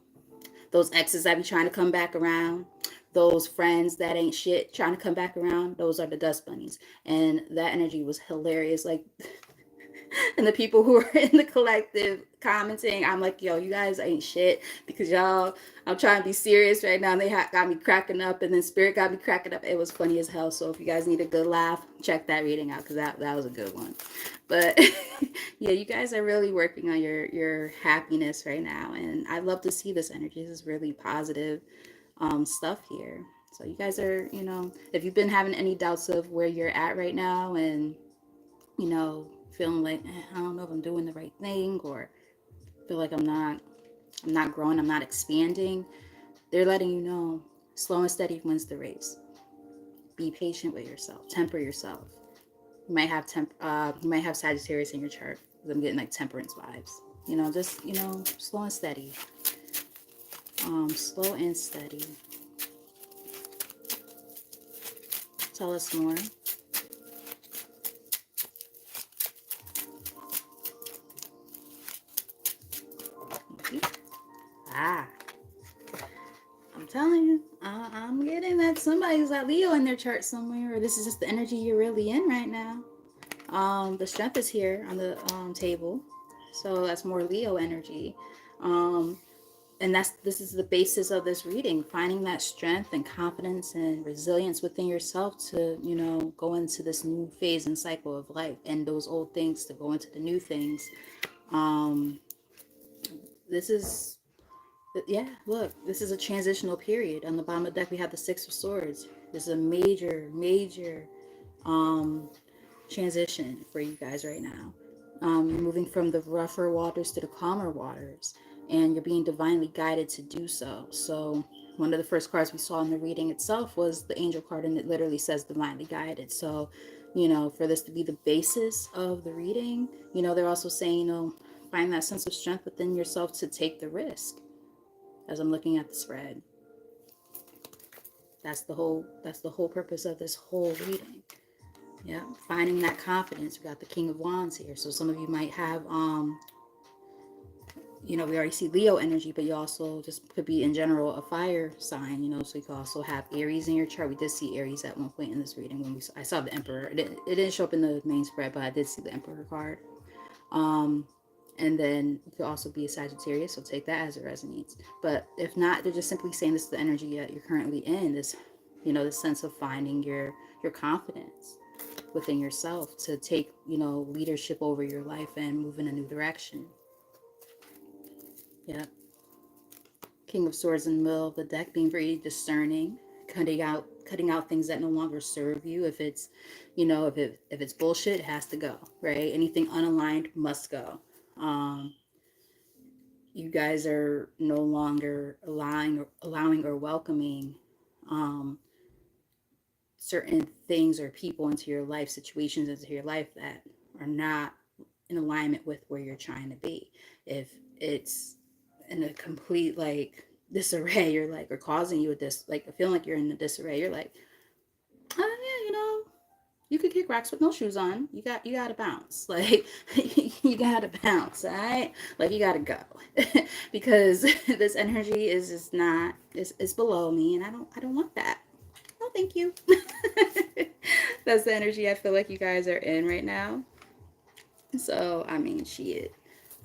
Those exes that be trying to come back around, those friends that ain't shit trying to come back around, those are the dust bunnies. And that energy was hilarious. Like, and the people who were in the collective commenting, I'm like, yo, you guys ain't shit because y'all, I'm trying to be serious right now. And they got me cracking up, and then Spirit got me cracking up. It was funny as hell. So if you guys need a good laugh, check that reading out because that was a good one. But yeah, you guys are really working on your happiness right now, and I love to see this energy. This is really positive stuff here. So you guys are, if you've been having any doubts of where you're at right now, and feeling like I don't know if I'm doing the right thing, or feel like I'm not growing, I'm not expanding, they're letting you know slow and steady wins the race. Be patient with yourself, temper yourself. You might have Sagittarius in your chart. I'm getting like temperance vibes. Just slow and steady. Slow and steady. Tell us more. Ah, I'm telling you, I'm getting that somebody's got Leo in their chart somewhere, or this is just the energy you're really in right now. The strength is here on the table, so that's more Leo energy. And this is the basis of this reading, finding that strength and confidence and resilience within yourself to go into this new phase and cycle of life, and those old things to go into the new things. This is look, this is a transitional period. On the bottom of the deck we have the Six of Swords. This is a major transition for you guys right now. You're moving from the rougher waters to the calmer waters, and you're being divinely guided to do so. So one of the first cards we saw in the reading itself was the angel card, and it literally says divinely guided. So for this to be the basis of the reading, they're also saying, find that sense of strength within yourself to take the risk. As I'm looking at the spread, that's the whole purpose of this whole reading. Yeah, finding that confidence. We got the King of Wands here. So some of you might have, we already see Leo energy, but you also just could be in general a fire sign, so you could also have Aries in your chart. We did see Aries at one point in this reading when I saw the Emperor. It didn't show up in the main spread, but I did see the Emperor card. And then you could also be a Sagittarius, so take that as it resonates. But if not, they're just simply saying this is the energy that you're currently in, this sense of finding your confidence within yourself to take leadership over your life and move in a new direction. Yeah. King of Swords in the middle of the deck, being very discerning, cutting out things that no longer serve you. If it's if it's bullshit, it has to go, right? Anything unaligned must go. You guys are no longer allowing or welcoming certain things or people into your life, situations into your life that are not in alignment with where you're trying to be. If it's in a complete disarray, you're or causing you a feeling like you're in a disarray, you're like, oh yeah, you could kick rocks with no shoes on. You gotta bounce. You gotta bounce, all right? You gotta go. Because this energy is just not, it's below me, and I don't want that. No, thank you. That's the energy I feel like you guys are in right now. So, I mean, shit.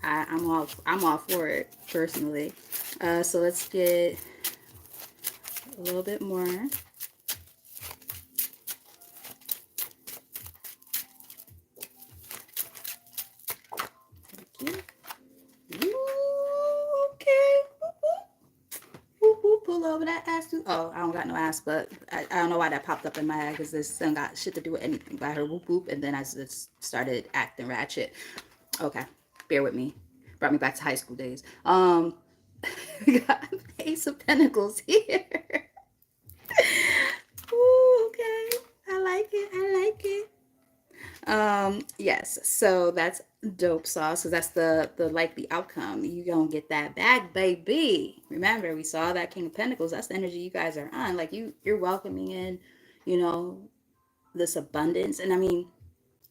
I'm all for it personally. So let's get a little bit more. Thank you. Ooh, okay. Whoop, whoop, pull over that ass. Oh, I don't got no ass, but I don't know why that popped up in my head because this ain't got shit to do with anything. But I heard whoop whoop, and then I just started acting ratchet. Okay, bear with me. Brought me back to high school days. We got Ace of Pentacles here. Ooh, okay. I like it. I like it. Yes, so that's dope sauce because that's the likely outcome. You gonna get that back, baby. Remember, we saw that King of Pentacles. That's the energy you guys are on. Like you're welcoming in, you know, this abundance. And I mean,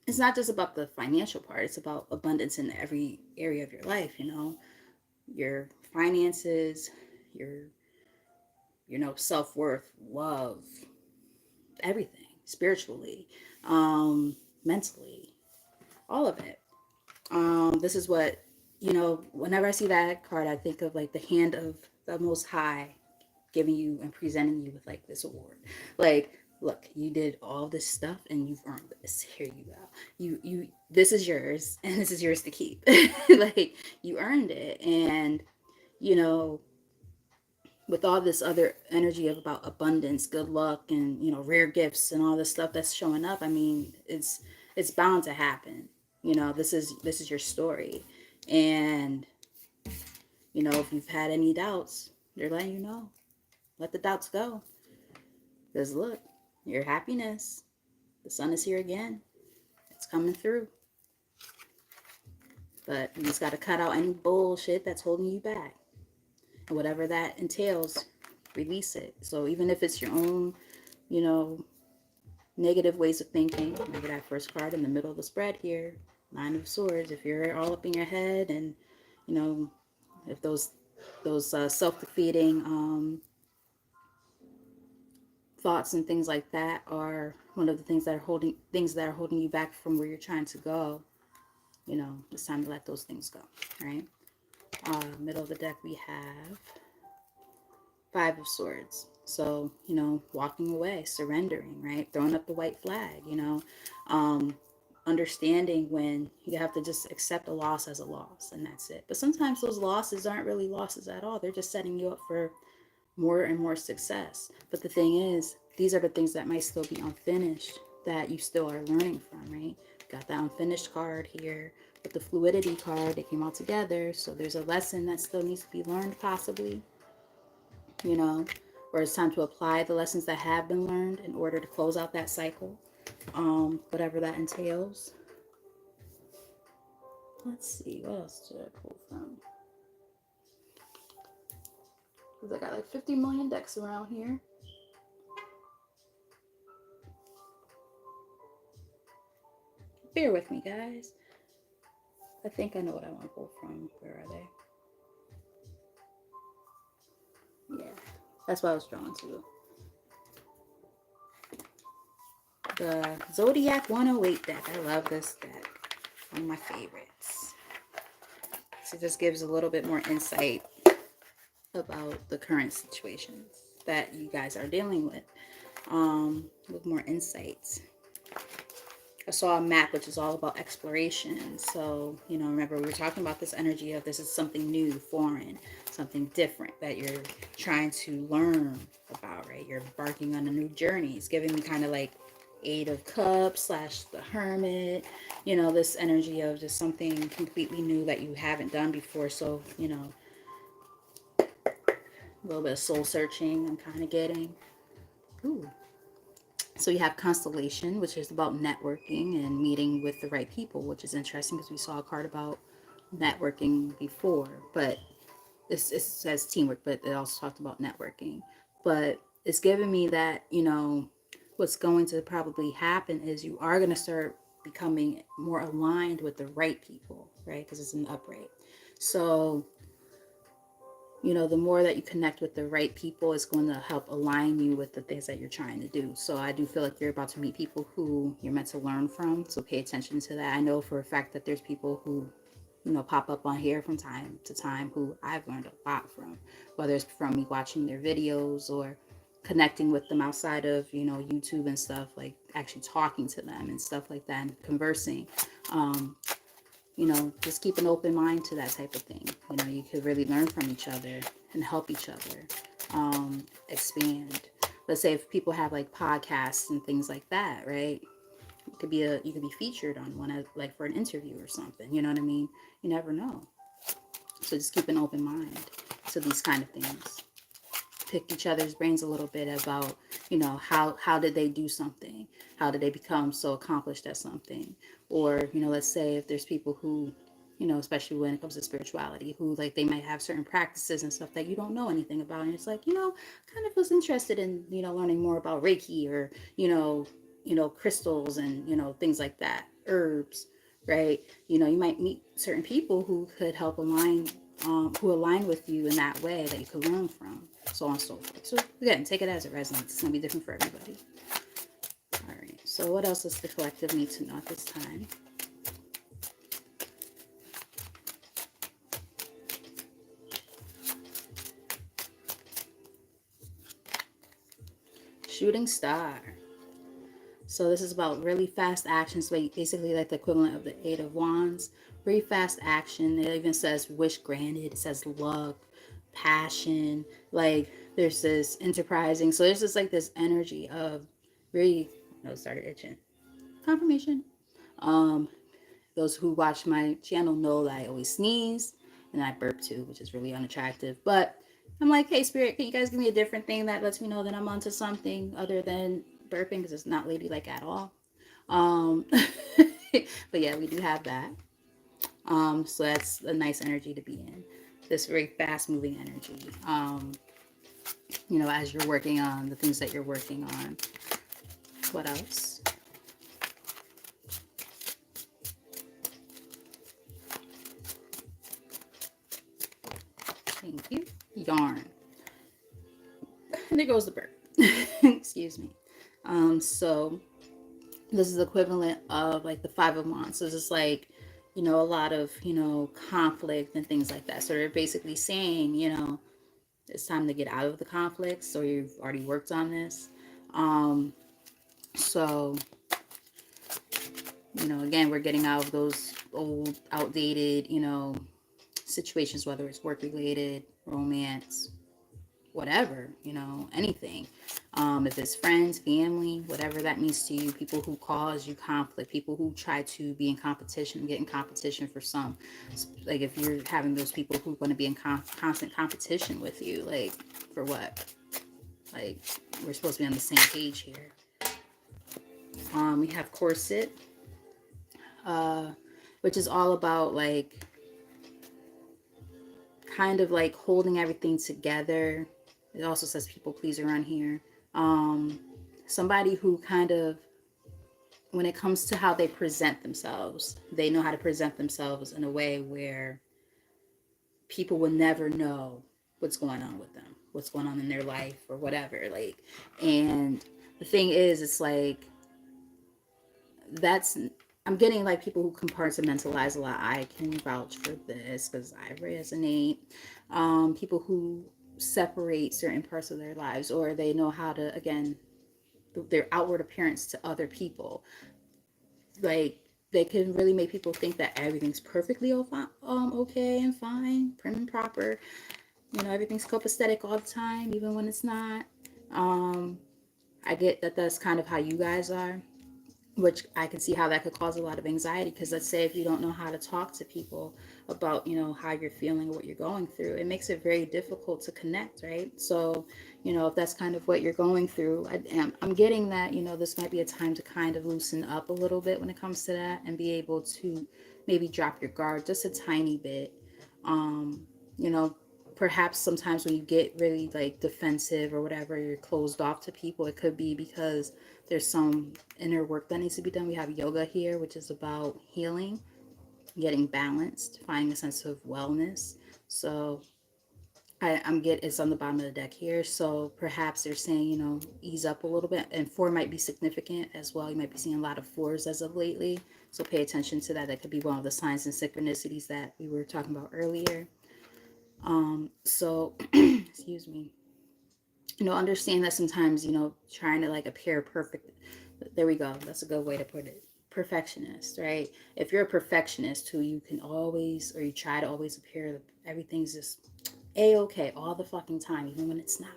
it's not just about the financial part. It's about abundance in every area of your life. You know, your finances, your self worth, love, everything, spiritually, mentally, all of it. This is what, whenever I see that card, I think of like the hand of the Most High giving you and presenting you with like this award. Like, look, you did all this stuff and you've earned this. Here you go. This is yours and this is yours to keep. Like, you earned it. And, you know, with all this other energy of about abundance, good luck, and rare gifts and all this stuff that's showing up, I mean, it's bound to happen. This is your story. And if you've had any doubts, they're letting you know, let the doubts go. Because look, your happiness, the sun is here again. It's coming through. But you just got to cut out any bullshit that's holding you back. And whatever that entails, release it. So even if it's your own, you know, negative ways of thinking, maybe that first card in the middle of the spread here, Nine of Swords, if you're all up in your head and, you know, if those self-defeating thoughts and things like that are one of the things that are holding you back from where you're trying to go, it's time to let those things go, right? Middle of the deck we have Five of Swords. So, walking away, surrendering, right? Throwing up the white flag, understanding when you have to just accept a loss as a loss, and that's it. But sometimes those losses aren't really losses at all. They're just setting you up for more and more success. But the thing is, these are the things that might still be unfinished that you still are learning from, right? Got that unfinished card here with the fluidity card. They came all together. So there's a lesson that still needs to be learned, possibly, or it's time to apply the lessons that have been learned in order to close out that cycle, whatever that entails. Let's see, what else did I pull from? Because I got like 50 million decks around here. Bear with me, guys. I think I know what I want to pull from. Where are they? Yeah, that's what I was drawn to. The Zodiac 108 deck. I love this deck. One of my favorites. So it just gives a little bit more insight about the current situations that you guys are dealing with more insights. I saw a map which is all about exploration. So, remember we were talking about this energy of this is something new, foreign, something different that you're trying to learn about, right? You're embarking on a new journey. It's giving me kind of like Eight of Cups / the Hermit, this energy of just something completely new that you haven't done before. So, a little bit of soul searching I'm kind of getting. Ooh. So you have Constellation, which is about networking and meeting with the right people, which is interesting because we saw a card about networking before, but it says teamwork, but it also talked about networking. But it's giving me that, what's going to probably happen is you are going to start becoming more aligned with the right people, right? Because it's an upright. So the more that you connect with the right people, it's going to help align you with the things that you're trying to do. So I do feel like you're about to meet people who you're meant to learn from. So pay attention to that. I know for a fact that there's people who pop up on here from time to time who I've learned a lot from, whether it's from me watching their videos or connecting with them outside of, YouTube and stuff, like actually talking to them and stuff like that and conversing. Um, just keep an open mind to that type of thing. You could really learn from each other and help each other expand. Let's say if people have like podcasts and things like that, right? You could be featured on one like for an interview or something. You know what I mean? You never know. So just keep an open mind to these kind of things. Pick each other's brains a little bit about, how did they do something? How did they become so accomplished at something? Or, let's say if there's people who, especially when it comes to spirituality, who like they might have certain practices and stuff that you don't know anything about. And it's like, kind of was interested in, learning more about Reiki or, crystals and, things like that, herbs, right? You might meet certain people who could help who align with you in that way that you could learn from, so on and so forth. So again, take it as it resonates. It's going to be different for everybody. All right. So what else does the collective need to know at this time? Shooting star. So this is about really fast actions, basically like the equivalent of the Eight of Wands. Really fast action. It even says wish granted. It says luck, passion. Like there's this enterprising. So there's just like this energy of really. No, started itching. Confirmation. Um, those who watch my channel know that I always sneeze and I burp too, which is really unattractive. But I'm like, hey, Spirit, can you guys give me a different thing that lets me know that I'm onto something other than burping because it's not ladylike at all. Um, but yeah, we do have that. So that's a nice energy to be in. This very fast moving energy. As you're working on the things that you're working on. What else? Thank you. Yarn. And there goes the burp. Excuse me. So this is equivalent of like the Five of Wands. So it's like, a lot of, conflict and things like that. So they're basically saying, it's time to get out of the conflict. So you've already worked on this. So, again, we're getting out of those old, outdated, situations, whether it's work related, romance, whatever, anything. If it's friends, family, whatever that means to you, people who cause you conflict, people who try to be in competition, get in competition for some. Like if you're having those people who are going to be in constant competition with you, like for what? Like we're supposed to be on the same page here. We have corset, which is all about like kind of like holding everything together. It also says people pleaser on here. Somebody who kind of, when it comes to how they present themselves, they know how to present themselves in a way where people will never know what's going on with them, what's going on in their life or whatever. Like, and the thing is, it's like, that's, I'm getting like people who compartmentalize a lot. I can vouch for this because I resonate. People who separate certain parts of their lives, or they know how to, again, their outward appearance to other people. Like they can really make people think that everything's perfectly okay and fine, prim and proper. Everything's copacetic all the time, even when it's not. I get that that's kind of how you guys are, which I can see how that could cause a lot of anxiety, because let's say if you don't know how to talk to people about how you're feeling or what you're going through, it makes it very difficult to connect, right? So if that's kind of what you're going through, I'm getting that this might be a time to kind of loosen up a little bit when it comes to that and be able to maybe drop your guard just a tiny bit. You know Perhaps sometimes when you get really like defensive or whatever, you're closed off to people, it could be because there's some inner work that needs to be done. We have yoga here, which is about healing, getting balanced, finding a sense of wellness. So I'm get it's on the bottom of the deck here, so perhaps they're saying, ease up a little bit, and four might be significant as well. You might be seeing a lot of fours as of lately, so pay attention to that. That could be one of the signs and synchronicities that we were talking about earlier. So excuse me. Understand that sometimes, trying to like appear perfect. There we go. That's a good way to put it. Perfectionist, right? If you're a perfectionist who you can always, or you try to always appear, everything's just a-okay all the fucking time, even when it's not.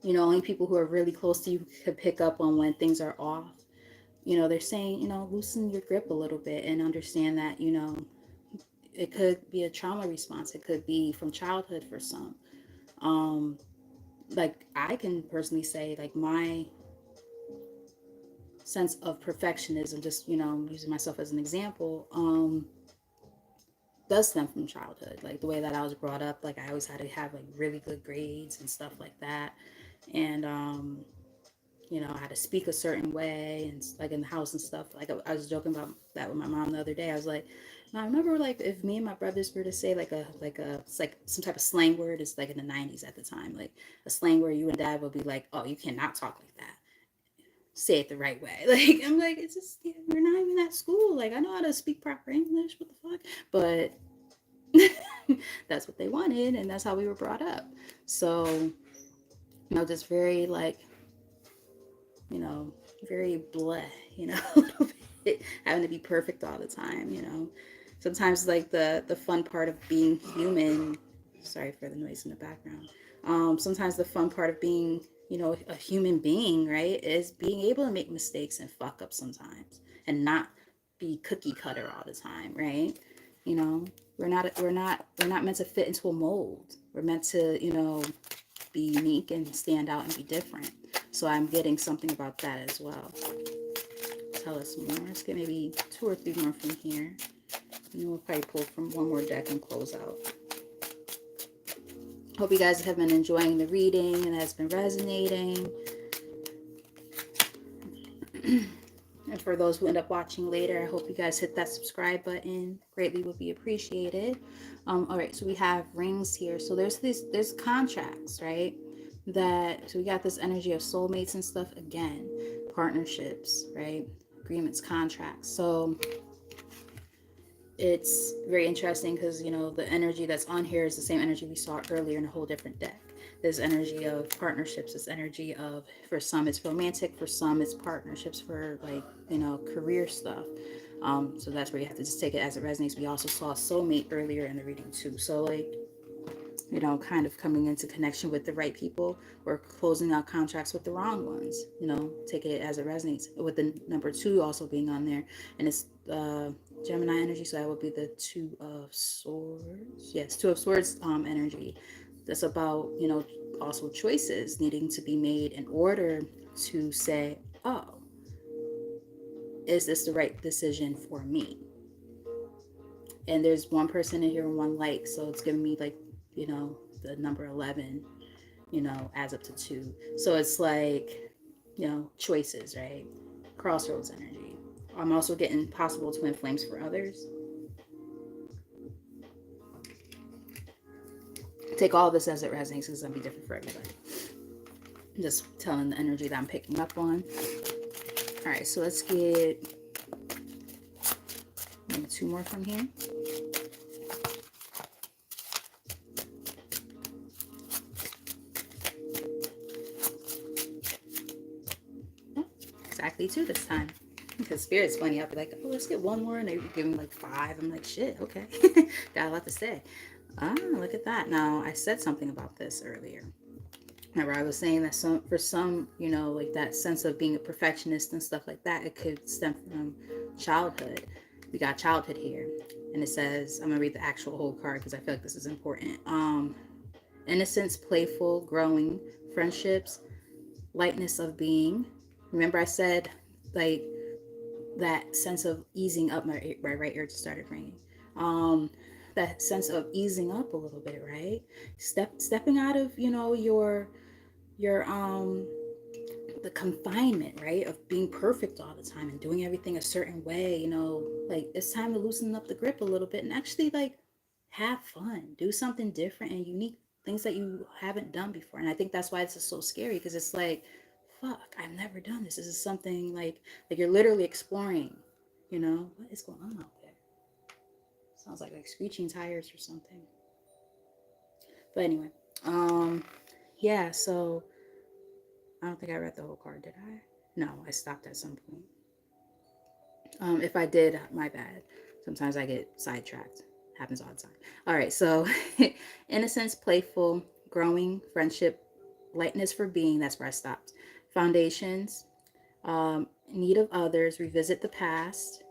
Only people who are really close to you could pick up on when things are off. They're saying, loosen your grip a little bit and understand that, it could be a trauma response. It could be from childhood for some. Like I can personally say, like my sense of perfectionism, just using myself as an example, does stem from childhood. Like the way that I was brought up, like I always had to have like really good grades and stuff like that. And I had to speak a certain way and like in the house and stuff. Like I was joking about that with my mom the other day. I was like, I remember like if me and my brothers were to say like it's like some type of slang word. It's like in the 90s at the time, like a slang where you and dad would be like, oh, you cannot talk like that, say it the right way. Like I'm like, it's just, we're not even at school. Like I know how to speak proper English. What the fuck? But that's what they wanted, and that's how we were brought up. So just very like, you know, very bleh, a little bit, having to be perfect all the time. Sometimes like the fun part of being human. Sorry for the noise in the background. Sometimes the fun part of being, a human being, right, is being able to make mistakes and fuck up sometimes, and not be cookie cutter all the time, right? You know, we're not meant to fit into a mold. We're meant to, be unique and stand out and be different. So I'm getting something about that as well. Tell us more. Let's get maybe 2 or 3 more from here. And then we'll probably pull from one more deck and close out. Hope you guys have been enjoying the reading and has been resonating. And for those who end up watching later, I hope you guys hit that subscribe button. Greatly would be appreciated. All right, so we have rings here. So there's contracts, right? So we got this energy of soulmates and stuff again, partnerships, right? Agreements, contracts. So it's very interesting because, the energy that's on here is the same energy we saw earlier in a whole different deck. This energy of partnerships, this energy of, for some it's romantic, for some it's partnerships for like, career stuff. So that's where you have to just take it as it resonates. We also saw soulmate earlier in the reading too. So like, kind of coming into connection with the right people or closing out contracts with the wrong ones. Take it as it resonates. With the number 2 also being on there, and it's Gemini energy, so that would be the 2 of Swords. Yes, 2 of Swords energy. That's about, also choices needing to be made in order to say, oh, is this the right decision for me? And there's one person in here and one like, so it's giving me like, the number 11, adds up to 2. So it's like, choices, right? Crossroads energy. I'm also getting possible twin flames for others. Take all this as it resonates because it's going to be different for everybody. I'm just telling the energy that I'm picking up on. All right, so let's get maybe 2 more from here. Exactly 2 this time. Because Spirit's funny. I'll be like, oh, let's get 1 more. And they give me like 5. I'm like, shit, okay. Got a lot to say. Look at that. Now, I said something about this earlier. Remember, I was saying that for some, like that sense of being a perfectionist and stuff like that, it could stem from childhood. We got childhood here. And it says, I'm going to read the actual whole card because I feel like this is important. Innocence, playful, growing, friendships, lightness of being. Remember I said, like, that sense of easing up. My right ear just started ringing. That sense of easing up a little bit, right? Stepping out of, your the confinement, right, of being perfect all the time and doing everything a certain way. Like it's time to loosen up the grip a little bit and actually like have fun, do something different and unique things that you haven't done before. And I think that's why it's just so scary, because it's like, fuck, I've never done this. This is something like you're literally exploring, you know, what is going on out there? Sounds like screeching tires or something. But anyway, um, yeah, so I don't think I read the whole card, did I? No, I stopped at some point. If I did, my bad. Sometimes I get sidetracked. Happens all the time. All right, so innocence, playful, growing, friendship, lightness for being. That's where I stopped. Foundations, need of others, revisit the past,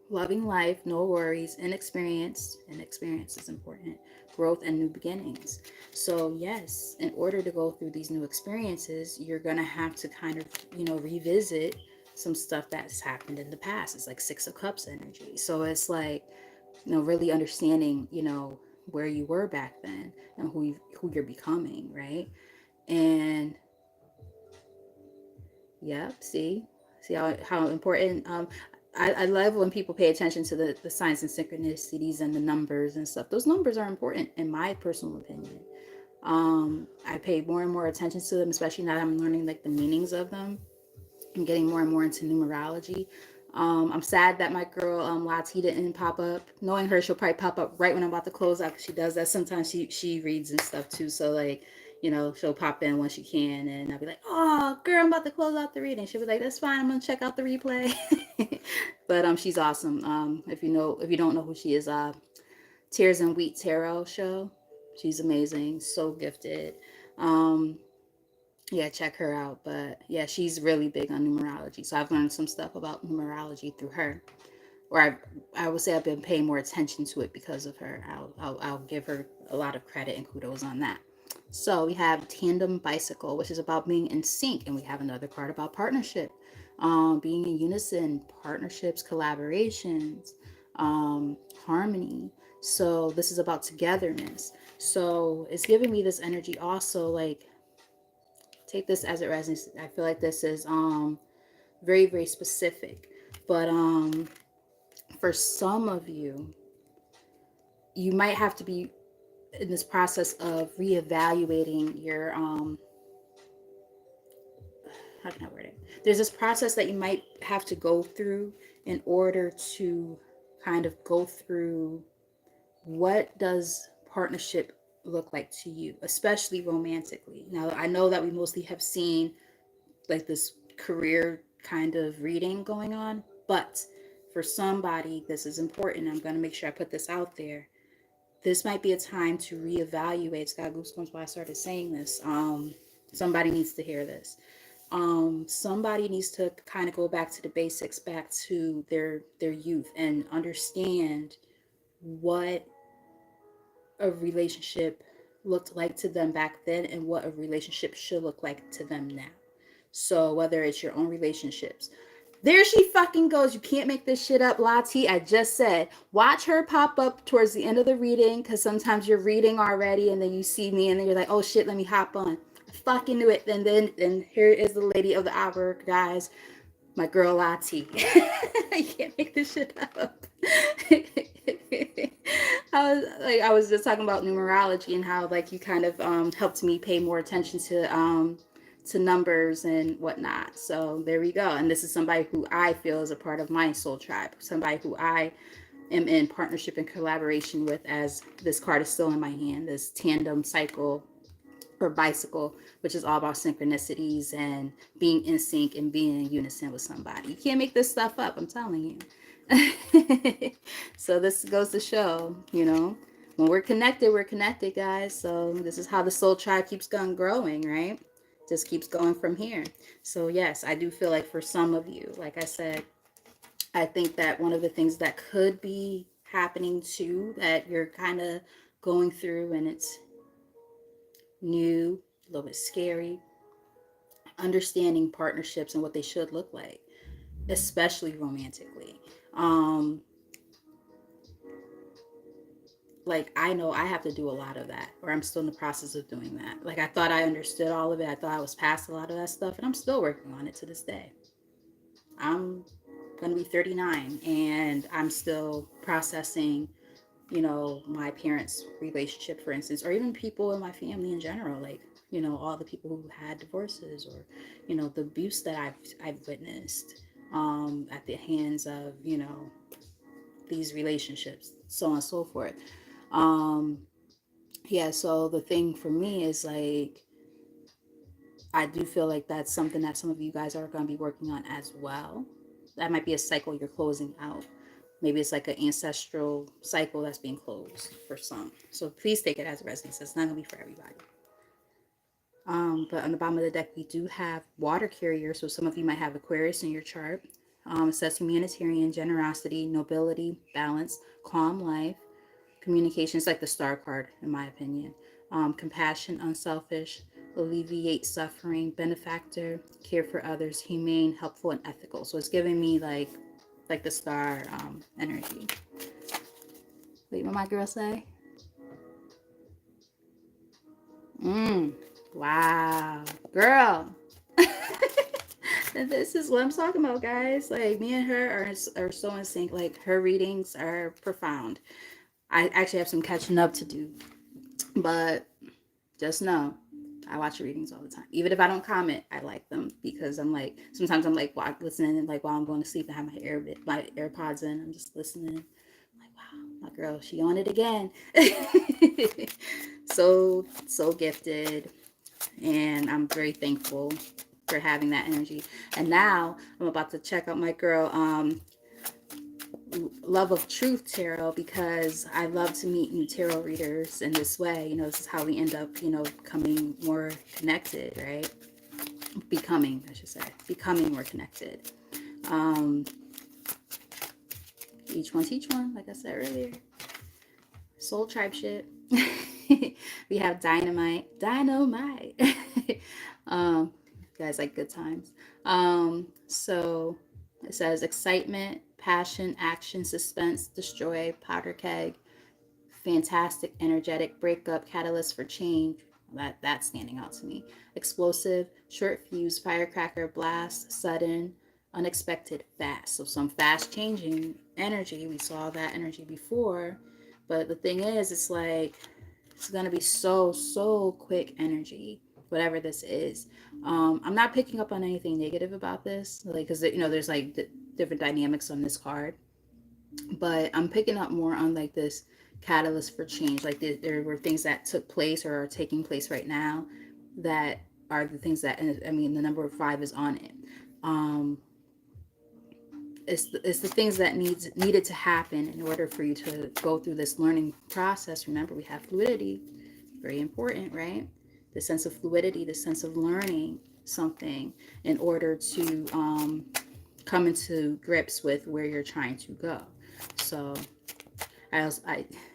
loving life, no worries, inexperienced, and experience is important, growth and new beginnings. So, yes, in order to go through these new experiences, you're going to have to kind of, revisit some stuff that's happened in the past. It's like Six of Cups energy. So, it's like, really understanding, where you were back then and who you're becoming, right? And yep, see how important. I love when people pay attention to the signs and synchronicities and the numbers and stuff. Those numbers are important in my personal opinion. I pay more and more attention to them, especially now that I'm learning like the meanings of them. I'm getting more and more into numerology. I'm sad that my girl Lati didn't pop up. Knowing her, she'll probably pop up right when I'm about to close out, because she does that. Sometimes she reads and stuff too. So like, she'll pop in when she can, and I'll be like, "Oh, girl, I'm about to close out the reading." She'll be like, "That's fine. I'm gonna check out the replay." But she's awesome. If you don't know who she is, Tears and Wheat Tarot show. She's amazing. So gifted. Um, yeah, check her out. But yeah, she's really big on numerology. So I've learned some stuff about numerology through her. Or I would say I've been paying more attention to it because of her. I'll give her a lot of credit and kudos on that. So we have tandem bicycle, which is about being in sync, and we have another card about partnership, being in unison, partnerships, collaborations, harmony. So this is about togetherness. So it's giving me this energy also, like, take this as it resonates. I feel like this is very, very specific. But for some of you, you might have to be in this process of reevaluating your how can I word it? There's this process that you might have to go through in order to kind of go through, what does partnership look like to you, especially romantically. Now, I know that we mostly have seen like this career kind of reading going on, but for somebody, this is important. I'm going to make sure I put this out there. This might be a time to reevaluate. It's got goosebumps while I started saying this. Somebody needs to hear this. Somebody needs to kind of go back to the basics, back to their youth, and understand what a relationship looked like to them back then and what a relationship should look like to them now. So whether it's your own relationships. There she fucking goes. You can't make this shit up, Lati. I just said, watch her pop up towards the end of the reading, because sometimes you're reading already and then you see me and then you're like, oh shit, let me hop on. I fucking knew it. And here is the lady of the hour, guys. My girl Lati. I can't make this shit up. I was just talking about numerology and how like you kind of helped me pay more attention to numbers and whatnot. So there we go. And this is somebody who I feel is a part of my soul tribe. Somebody who I am in partnership and collaboration with, as this card is still in my hand, this tandem cycle or bicycle, which is all about synchronicities and being in sync and being in unison with somebody. You can't make this stuff up, I'm telling you. So this goes to show, when we're connected, guys. So this is how the soul tribe keeps on growing, right? Just keeps going from here. So yes, I do feel like for some of you, like I said, I think that one of the things that could be happening too, that you're kind of going through, and it's new, a little bit scary, understanding partnerships and what they should look like, especially romantically. Like, I know I have to do a lot of that, or I'm still in the process of doing that. Like, I thought I understood all of it. I thought I was past a lot of that stuff, and I'm still working on it to this day. I'm going to be 39, and I'm still processing you know, my parents' relationship, for instance, or even people in my family in general, like, you know, all the people who had divorces, or, you know, the abuse that I've witnessed at the hands of, you know, these relationships, so on and so forth. Um, yeah, so the thing for me is like, I do feel like that's something that some of you guys are going to be working on as well. That might be a cycle you're closing out. Maybe it's like an ancestral cycle that's being closed for some. So please take it as a resonance. It's not going to be for everybody. But on the bottom of the deck, we do have water carrier. So some of you might have Aquarius in your chart. It says humanitarian, generosity, nobility, balance, calm life, communication is like the star card, in my opinion. Compassion, unselfish, alleviate suffering, benefactor, care for others, humane, helpful, and ethical. So it's giving me like the star energy. Wait, what my girl say? Wow, girl. This is what I'm talking about, guys. Like me and her are so in sync. Like her readings are profound. I actually have some catching up to do, but just know I watch your readings all the time. Even if I don't comment, I like them because I'm like, sometimes I'm like listening and like while I'm going to sleep, I have my AirPods in. I'm just listening. I'm like, wow, my girl, she on it again. So gifted, and I'm very thankful for having that energy. And now I'm about to check out my girl, Love of Truth Tarot, because I love to meet new tarot readers in this way. You know, this is how we end up, you know, becoming more connected, right? Becoming, I should say, becoming more connected. Um, each one teach one, like I said earlier. Soul tribe shit. We have dynamite. Guys like good times. So it says excitement, passion, action, suspense, destroy, powder keg, fantastic, energetic, breakup, catalyst for change. That's standing out to me. Explosive, short fuse, firecracker, blast, sudden, unexpected, fast. So some fast changing energy. We saw that energy before, but the thing is, it's like it's gonna be so quick energy. Whatever this is, I'm not picking up on anything negative about this, like because you know there's like different dynamics on this card, but I'm picking up more on like this catalyst for change. Like there were things that took place or are taking place right now that are the things that, I mean, the number 5 is on it. Um, it's the things that needed to happen in order for you to go through this learning process. Remember, we have fluidity, very important, right? The sense of fluidity, the sense of learning something in order to come into grips with where you're trying to go. So I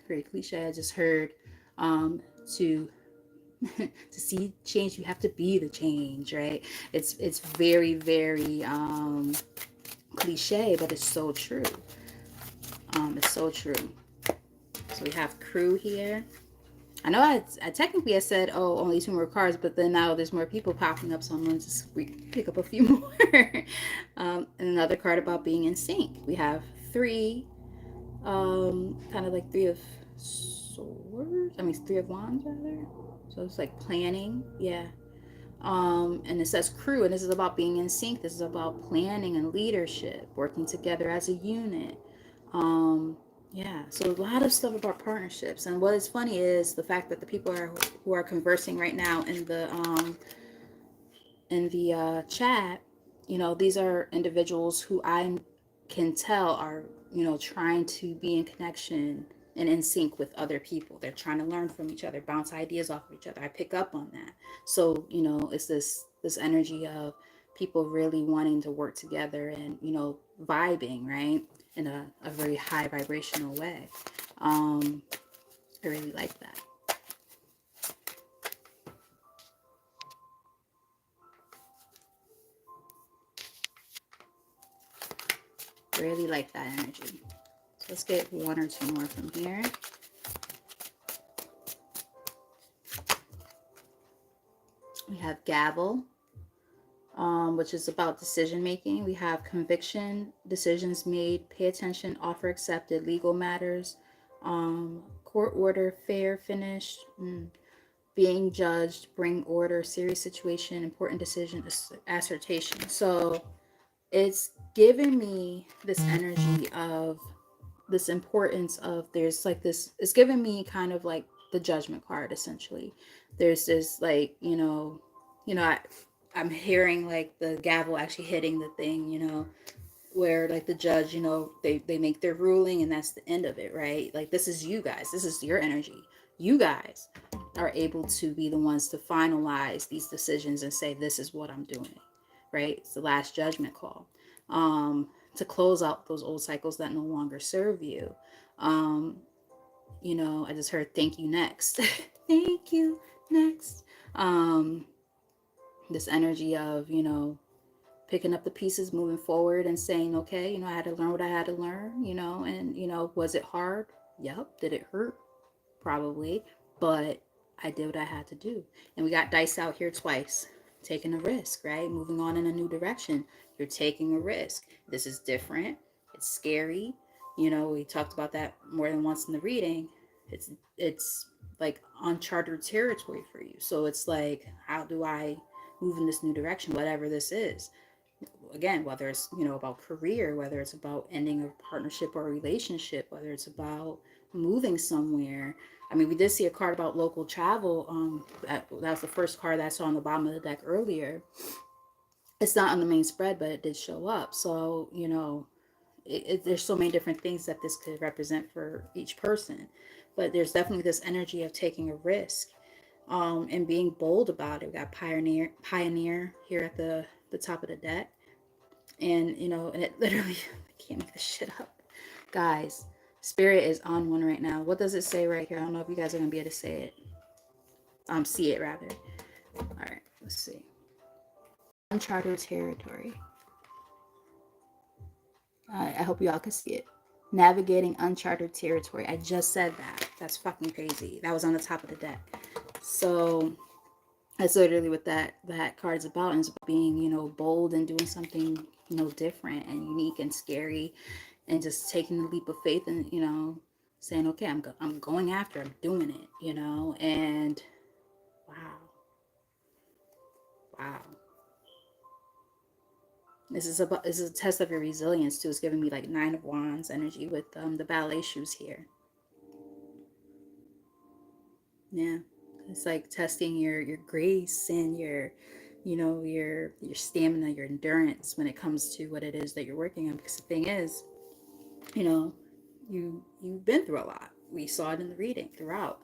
very cliche. I just heard to to see change, you have to be the change, right? It's very cliche, but it's so true. It's so true. So we have crew here. I know I technically I said, oh, only 2 more cards, but then now there's more people popping up, so I'm going to just pick up a few more. And another card about being in sync. We have 3, kind of like 3 of swords. I mean, 3 of wands, rather. So it's like planning. Yeah. And it says crew, and this is about being in sync. This is about planning and leadership, working together as a unit. Um, yeah, so a lot of stuff about partnerships. And what is funny is the fact that the people who are conversing right now in the chat, you know, these are individuals who I can tell are, you know, trying to be in connection and in sync with other people. They're trying to learn from each other, bounce ideas off of each other. I pick up on that. So, you know, it's this energy of people really wanting to work together and, you know, vibing, right? In a very high vibrational way. I really like that. Really like that energy. So let's get 1 or 2 more from here. We have gavel, which is about decision making. We have conviction, decisions made, pay attention, offer accepted, legal matters, Court order, fair, finish, being judged, bring order, serious situation, important decision, assertion. So it's giving me this energy of this importance of there's like this, it's giving me kind of like the judgment card essentially. There's this like, I'm hearing like the gavel actually hitting the thing, where like the judge, they make their ruling and that's the end of it, right? Like this is you guys, this is your energy. You guys are able to be the ones to finalize these decisions and say this is what I'm doing, right? It's the last judgment call, to close out those old cycles that no longer serve you. um I just heard thank you next. Thank you next. um this energy of picking up the pieces, moving forward, and saying, okay, I had to learn what I had to learn, and, was it hard? Yep. Did it hurt? Probably. But I did what I had to do. And we got dice out here twice. Taking a risk, right? Moving on in a new direction. You're taking a risk. This is different. It's scary. We talked about that more than once in the reading. It's like uncharted territory for you. So it's like, how do I move in this new direction, whatever this is? Again, whether it's about career, whether it's about ending a partnership or a relationship, whether it's about moving somewhere. I mean, we did see a card about local travel. That was the first card that I saw on the bottom of the deck earlier. It's not on the main spread, but it did show up. So there's so many different things that this could represent for each person, but there's definitely this energy of taking a risk, and being bold about it. We got pioneer here at the top of the deck. And and it literally, I can't make this shit up, guys. Spirit is on one right now. What does it say right here? I don't know if you guys are gonna be able to say it. See it rather. All right, let's see. Uncharted territory. I hope you all can see it. Navigating uncharted territory. I just said that. That's fucking crazy. That was on the top of the deck. So that's literally what that card's about. And it's about being, bold and doing something, different and unique and scary, and just taking the leap of faith and, saying, okay, I'm going after, I'm doing it, and wow. Wow. This is a test of your resilience too. It's giving me like 9 of Wands energy with the ballet shoes here. Yeah. It's like testing your grace and your stamina, your endurance when it comes to what it is that you're working on. Because the thing is, you know, you've been through a lot. We saw it in the reading throughout.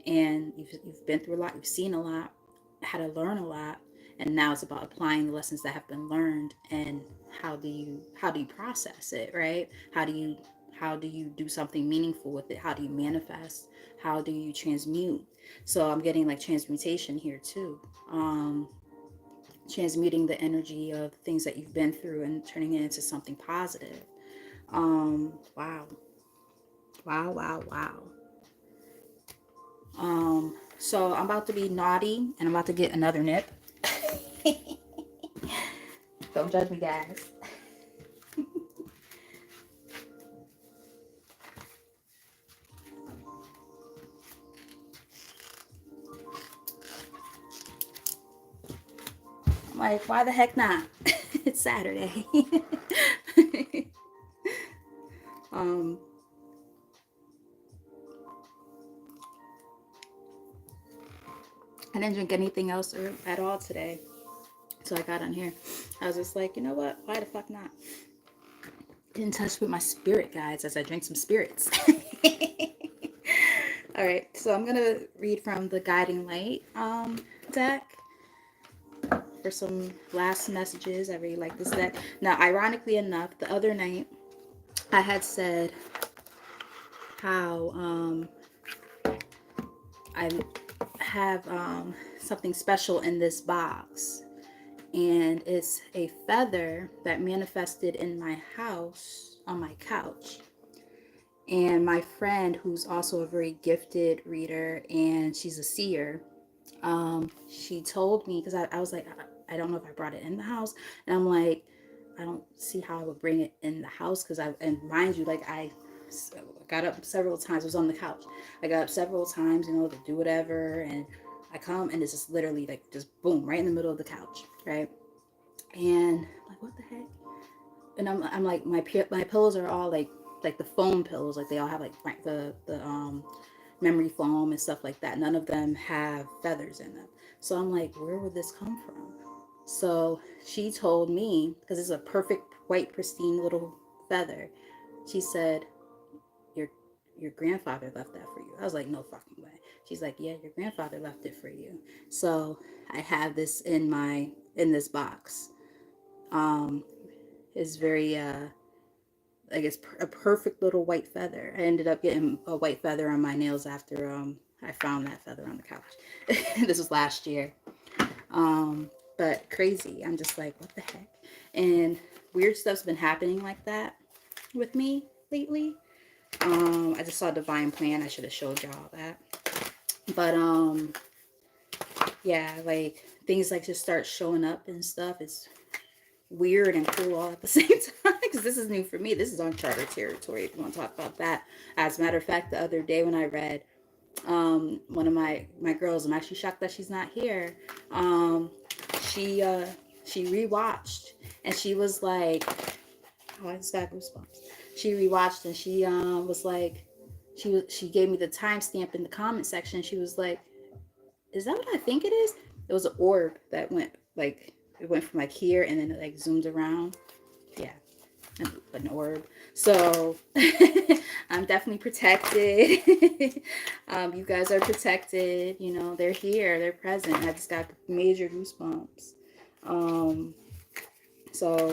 And you've been through a lot, you've seen a lot, had to learn a lot, and now it's about applying the lessons that have been learned. And how do you process it, right? How do you do something meaningful with it? How do you manifest? How do you transmute? So I'm getting like transmutation here too. Transmuting the energy of things that you've been through and turning it into something positive. Wow. Wow, wow, wow. So I'm about to be naughty and I'm about to get another nip. Don't judge me, guys. I'm like, why the heck not? It's Saturday. um, I didn't drink anything else at all today. So I got on here. I was just like, you know what? Why the fuck not? Get in touch with my spirit guides as I drink some spirits. All right, so I'm gonna read from the Guiding Light deck for some last messages. I really like this deck. Now, ironically enough, the other night I had said how I have something special in this box, and it's a feather that manifested in my house on my couch. And my friend, who's also a very gifted reader and she's a seer, she told me, because I was like, I don't know if I brought it in the house. And I'm like, I don't see how I would bring it in the house, because and mind you, like, I got up several times. I was on the couch. I got up several times, you know, to do whatever. And I come and it's just literally like just boom, right in the middle of the couch, right? And I'm like, what the heck? And I'm like, my pillows are all like the foam pillows, like they all have like the memory foam and stuff like that. None of them have feathers in them. So I'm like, where would this come from? So she told me, because it's a perfect white pristine little feather, she said, your your grandfather left that for you. I was like, no fucking way. She's like, yeah, your grandfather left it for you. So I have this in this box. um it's very I guess a perfect little white feather. I ended up getting a white feather on my nails after I found that feather on the couch. This was last year. But crazy. I'm just like, what the heck? And weird stuff's been happening like that with me lately. I just saw Divine Plan. I should have showed y'all that. But yeah, like things like just start showing up and stuff. It's weird and cool all at the same time, because this is new for me. This is uncharted territory, if you want to talk about that. As a matter of fact, the other day when I read one of my girls, I'm actually shocked that she's not here. She she rewatched and she was like, oh, I just got goosebumps. She rewatched and she was like, she gave me the timestamp in the comment section. She was like, is that what I think it is? It was an orb that went like, it went from like here and then it like zoomed around. Yeah, an orb. So I'm definitely protected. You guys are protected. You know, they're here, they're present. I just got major goosebumps. So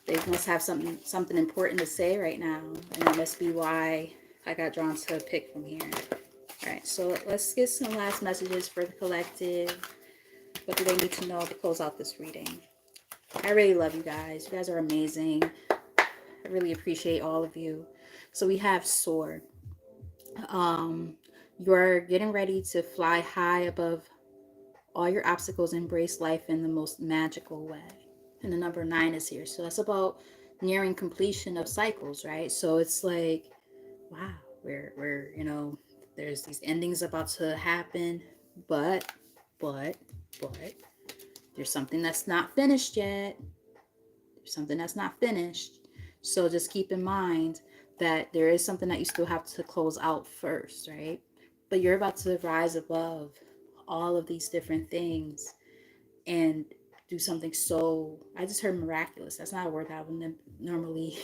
they must have something important to say right now, and that must be why I got drawn to pick from here. All right, so let's get some last messages for the collective. What do they need to know to close out this reading? I really love you guys. You guys are amazing. I really appreciate all of you. So we have Soar. You're getting ready to fly high above all your obstacles, embrace life in the most magical way. And the number 9 is here. So that's about nearing completion of cycles, right? So it's like, wow, we're you know, there's these endings about to happen, but but there's something that's not finished yet. There's something that's not finished. So just keep in mind that there is something that you still have to close out first, right? But you're about to rise above all of these different things and do something so, I just heard miraculous. That's not a word that I would normally,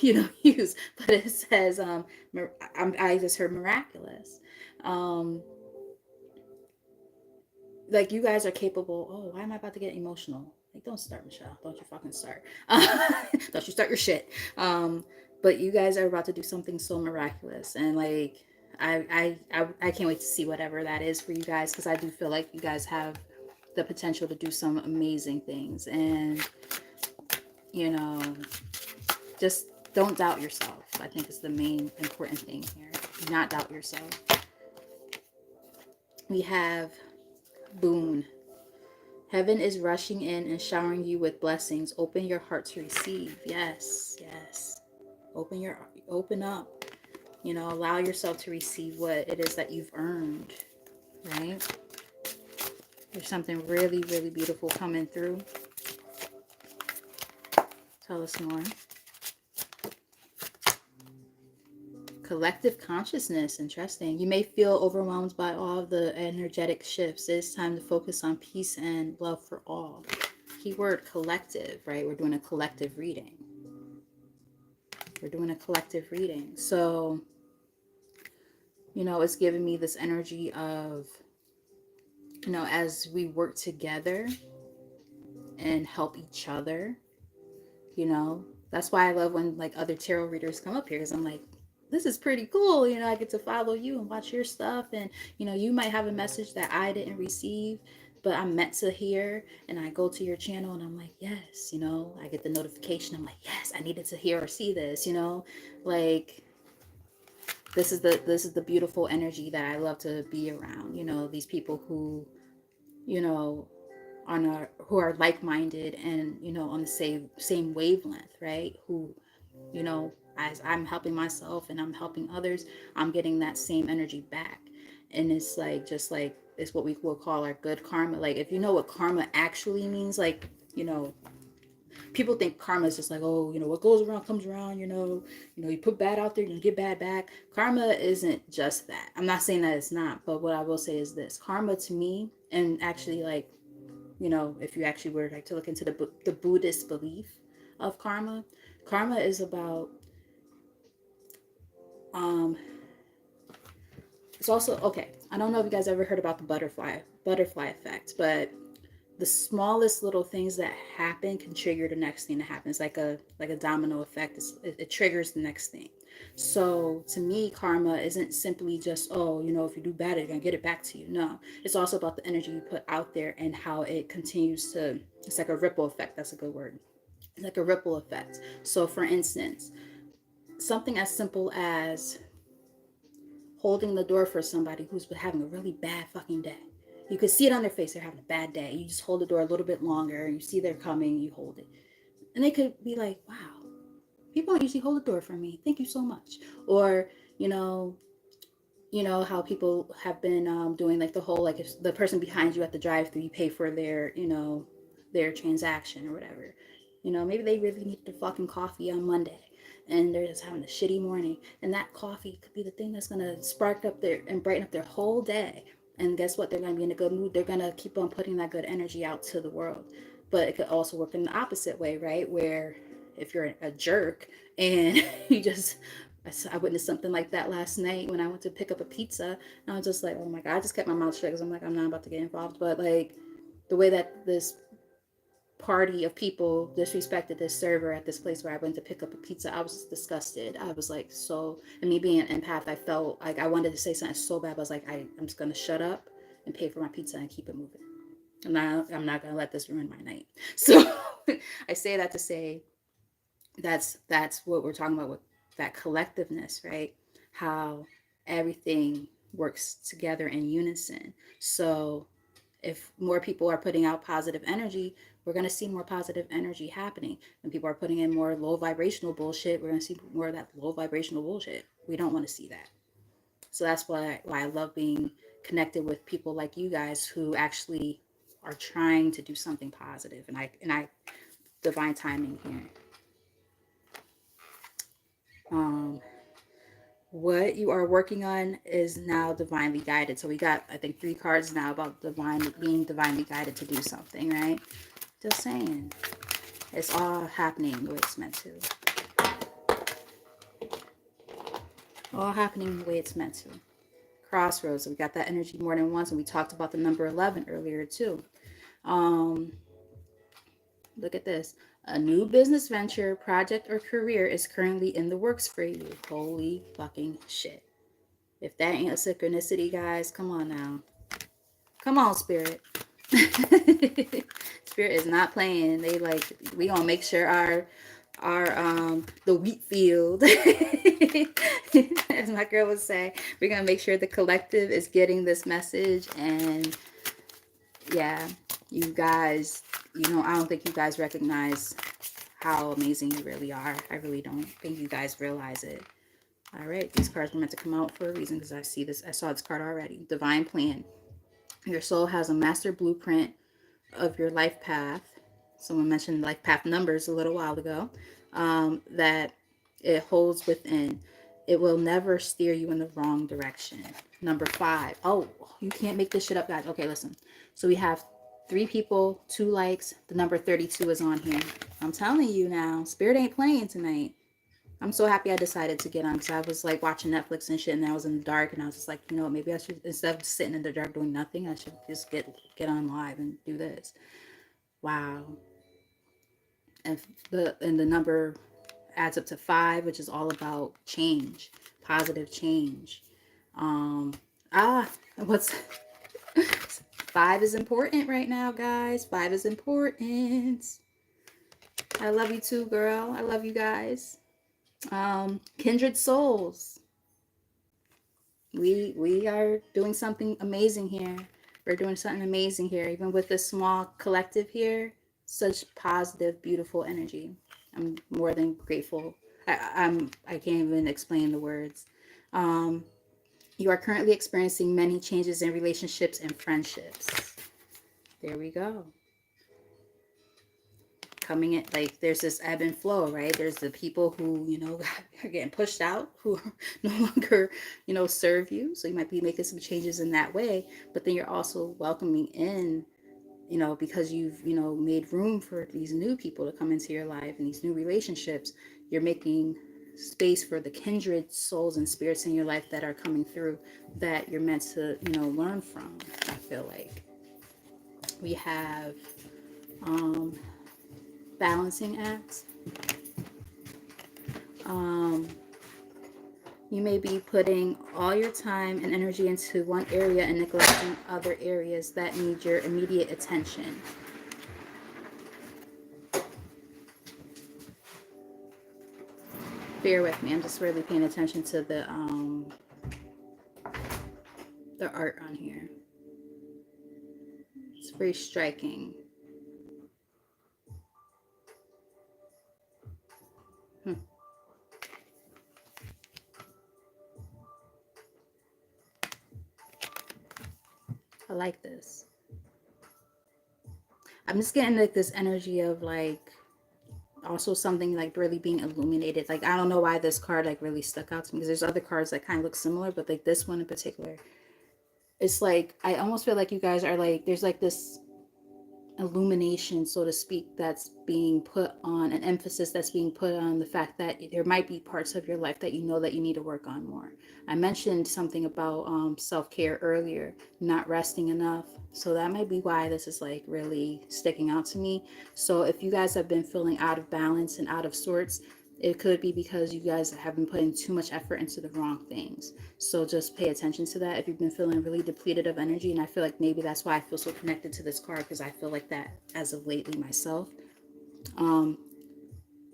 use, but it says, I just heard miraculous. Um, like you guys are capable. Oh, why am I about to get emotional? Like, don't start, Michelle. Don't you fucking start. Don't you start your shit. But you guys are about to do something so miraculous, and like, I can't wait to see whatever that is for you guys, because I do feel like you guys have the potential to do some amazing things, and you know, just don't doubt yourself. I think is the main important thing here. Do not doubt yourself. We have Boon. Heaven is rushing in and showering you with blessings. Open your heart to receive. Yes, yes. Open up. You know, allow yourself to receive what it is that you've earned, right? There's something really, really beautiful coming through. Tell us more. Collective consciousness, interesting. You may feel overwhelmed by all of the energetic shifts. It's time to focus on peace and love for all. Keyword collective, right? We're doing a collective reading. So, you know, it's giving me this energy of, you know, as we work together and help each other, you know, that's why I love when like other tarot readers come up here, because I'm like, this is pretty cool. You know, I get to follow you and watch your stuff. And, you know, you might have a message that I didn't receive, but I'm meant to hear. And I go to your channel and I'm like, yes, you know, I get the notification. I'm like, yes, I needed to hear or see this, you know, like this is the beautiful energy that I love to be around. You know, these people who, you know, who are like-minded and, you know, on the same wavelength, right? Who, you know, as I'm helping myself and I'm helping others, I'm getting that same energy back. And it's like, just like, it's what we will call our good karma. Like, if you know what karma actually means, like, people think karma is just like, oh, what goes around comes around, you put bad out there, you get bad back. Karma isn't just that. I'm not saying that it's not, but what I will say is this: karma to me, and actually, like, if you actually were like to look into the Buddhist belief of karma, karma is about, um it's also, okay, I don't know if you guys ever heard about the butterfly effect, but the smallest little things that happen can trigger the next thing that happens, like a domino effect. It triggers the next thing. So to me, karma isn't simply just, oh, if you do bad, you're gonna get it back to you. No, it's also about the energy you put out there and how it continues to. It's like a ripple effect. That's a good word. It's like a ripple effect. So for instance, something as simple as holding the door for somebody who's been having a really bad fucking day. You could see it on their face, they're having a bad day. You just hold the door a little bit longer, you see they're coming, you hold it. And they could be like, wow, people don't usually hold the door for me. Thank you so much. Or, how people have been doing like the whole, like, if the person behind you at the drive-thru, you pay for their transaction or whatever. Maybe they really need the fucking coffee on Monday and they're just having a shitty morning. And that coffee could be the thing that's going to spark up their and brighten up their whole day. And guess what? They're going to be in a good mood. They're going to keep on putting that good energy out to the world. But it could also work in the opposite way, right? Where if you're a jerk and you just, I witnessed something like that last night when I went to pick up a pizza. And I was just like, oh my God, I just kept my mouth shut because I'm like, I'm not about to get involved. But like the way that this party of people disrespected this server at this place where I went to pick up a pizza, I was disgusted. I was like, so, and me being an empath, I felt like I wanted to say something so bad. I was like, I'm just going to shut up and pay for my pizza and keep it moving. I'm not going to let this ruin my night. So I say that to say that's what we're talking about with that collectiveness, right? How everything works together in unison. So if more people are putting out positive energy, we're going to see more positive energy happening. When people are putting in more low vibrational bullshit, we're going to see more of that low vibrational bullshit. We don't want to see that. So that's why I love being connected with people like you guys who actually are trying to do something positive. And I divine timing here. Um, what you are working on is now divinely guided. So we got, I think, 3 cards now about being divinely guided to do something, right? Just saying. It's all happening the way it's meant to. All happening the way it's meant to. Crossroads. So we got that energy more than once, and we talked about the number 11 earlier too. Look at this. A new business venture, project, or career is currently in the works for you. Holy fucking shit. If that ain't a synchronicity, guys, come on now. Come on, Spirit. Spirit is not playing. They like, we gonna make sure our the wheat field, as my girl would say, we're gonna make sure the collective is getting this message. And yeah, you guys, I don't think you guys recognize how amazing you really are. I really don't think you guys realize it. All right, these cards were meant to come out for a reason because I saw this card already. Divine plan. Your soul has a master blueprint of your life path. Someone mentioned life path numbers a little while ago. That it holds within. It will never steer you in the wrong direction. Number 5. Oh, you can't make this shit up, guys. Okay, listen. So we have 3 people, 2 likes. The number 32 is on here. I'm telling you now, Spirit ain't playing tonight. I'm so happy I decided to get on because I was like watching Netflix and shit, and I was in the dark, and I was just like, maybe I should, instead of sitting in the dark doing nothing, I should just get on live and do this. Wow. And the number adds up to 5, which is all about change, positive change. Um, what's 5 is important right now, guys. 5 is important. I love you too, girl. I love you guys. Kindred souls. We are doing something amazing here. We're doing something amazing here, even with this small collective here. Such positive, beautiful energy. I'm more than grateful. I can't even explain the words. You are currently experiencing many changes in relationships and friendships. There we go. Coming in, like, there's this ebb and flow, right? There's the people who, are getting pushed out, who no longer, serve you. So you might be making some changes in that way. But then you're also welcoming in, because you've, made room for these new people to come into your life and these new relationships. You're making space for the kindred souls and spirits in your life that are coming through, that you're meant to, learn from. I feel like we have balancing acts. You may be putting all your time and energy into one area and neglecting other areas that need your immediate attention. Bear with me. I'm just really paying attention to the art on here. It's very striking. I like this. I'm just getting like this energy of like also something like really being illuminated. Like, I don't know why this card like really stuck out to me, because there's other cards that kind of look similar, but like this one in particular, it's like I almost feel like you guys are like, there's like this illumination, so to speak, that's being put on, an emphasis that's being put on the fact that there might be parts of your life that you know that you need to work on more. I mentioned something about self-care earlier, not resting enough. So that might be why this is like really sticking out to me. So if you guys have been feeling out of balance and out of sorts, it could be because you guys have been putting too much effort into the wrong things. So just pay attention to that. If you've been feeling really depleted of energy, and I feel like maybe that's why I feel so connected to this card, because I feel like that as of lately myself.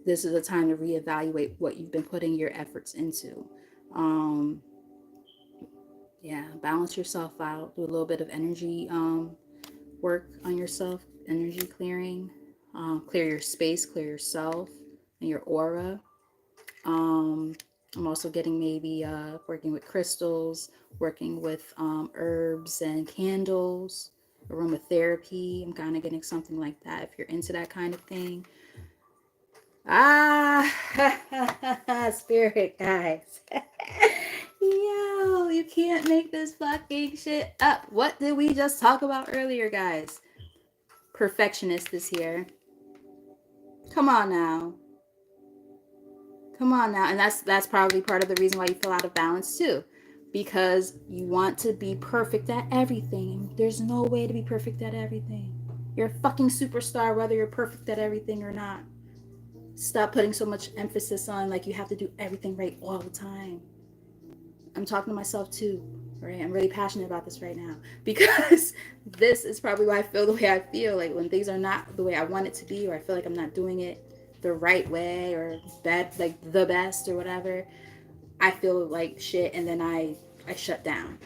This is a time to reevaluate what you've been putting your efforts into. Yeah, balance yourself out. Do a little bit of energy work on yourself, energy clearing. Clear your space, clear yourself and your aura. I'm also getting maybe working with crystals, working with herbs and candles, aromatherapy. I'm kind of getting something like that if you're into that kind of thing. Ah, spirit guys. Yo, you can't make this fucking shit up. What did we just talk about earlier, guys? Perfectionist is here. Come on now. Come on now. And that's probably part of the reason why you feel out of balance too. Because you want to be perfect at everything. There's no way to be perfect at everything. You're a fucking superstar whether you're perfect at everything or not. Stop putting so much emphasis on like you have to do everything right all the time. I'm talking to myself too, right? I'm really passionate about this right now because this is probably why I feel the way I feel. Like when things are not the way I want it to be, or I feel like I'm not doing it the right way or bad, like the best or whatever, I feel like shit, and then I shut down,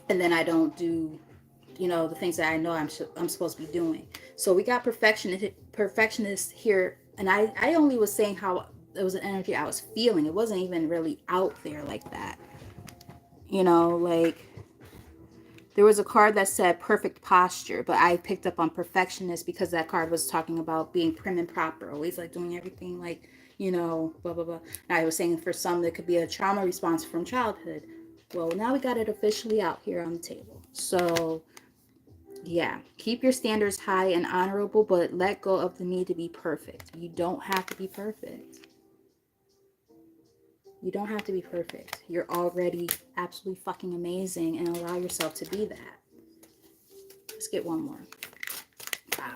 and then I don't do, the things that I know I'm supposed to be doing. So we got perfectionists here, and I only was saying how it was an energy I was feeling. It wasn't even really out there like that. Like there was a card that said perfect posture, but I picked up on perfectionist because that card was talking about being prim and proper, always like doing everything like, blah, blah, blah. And I was saying for some, there could be a trauma response from childhood. Well, now we got it officially out here on the table. So, yeah, keep your standards high and honorable, but let go of the need to be perfect. You don't have to be perfect. You don't have to be perfect. You're already absolutely fucking amazing, and allow yourself to be that. Let's get one more. Wow.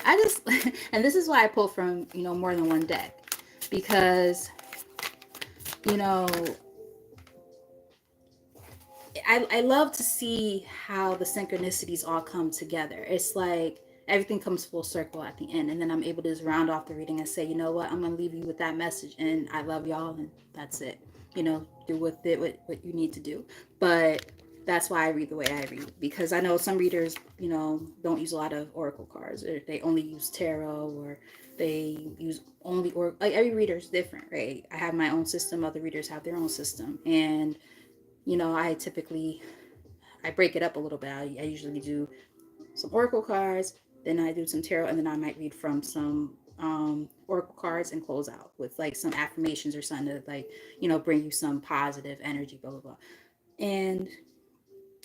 I just, and this is why I pull from, more than one deck. Because, I love to see how the synchronicities all come together. It's like everything comes full circle at the end. And then I'm able to just round off the reading and say, you know what, I'm going to leave you with that message. And I love y'all. And that's it. Do with it what you need to do. But that's why I read the way I read, because I know some readers, don't use a lot of oracle cards, or they only use tarot, or they use only, or like every reader is different, right? I have my own system, other readers have their own system, and I break it up a little bit. I usually do some oracle cards, then I do some tarot, and then I might read from some oracle cards and close out with like some affirmations or something to like, bring you some positive energy, blah blah blah. And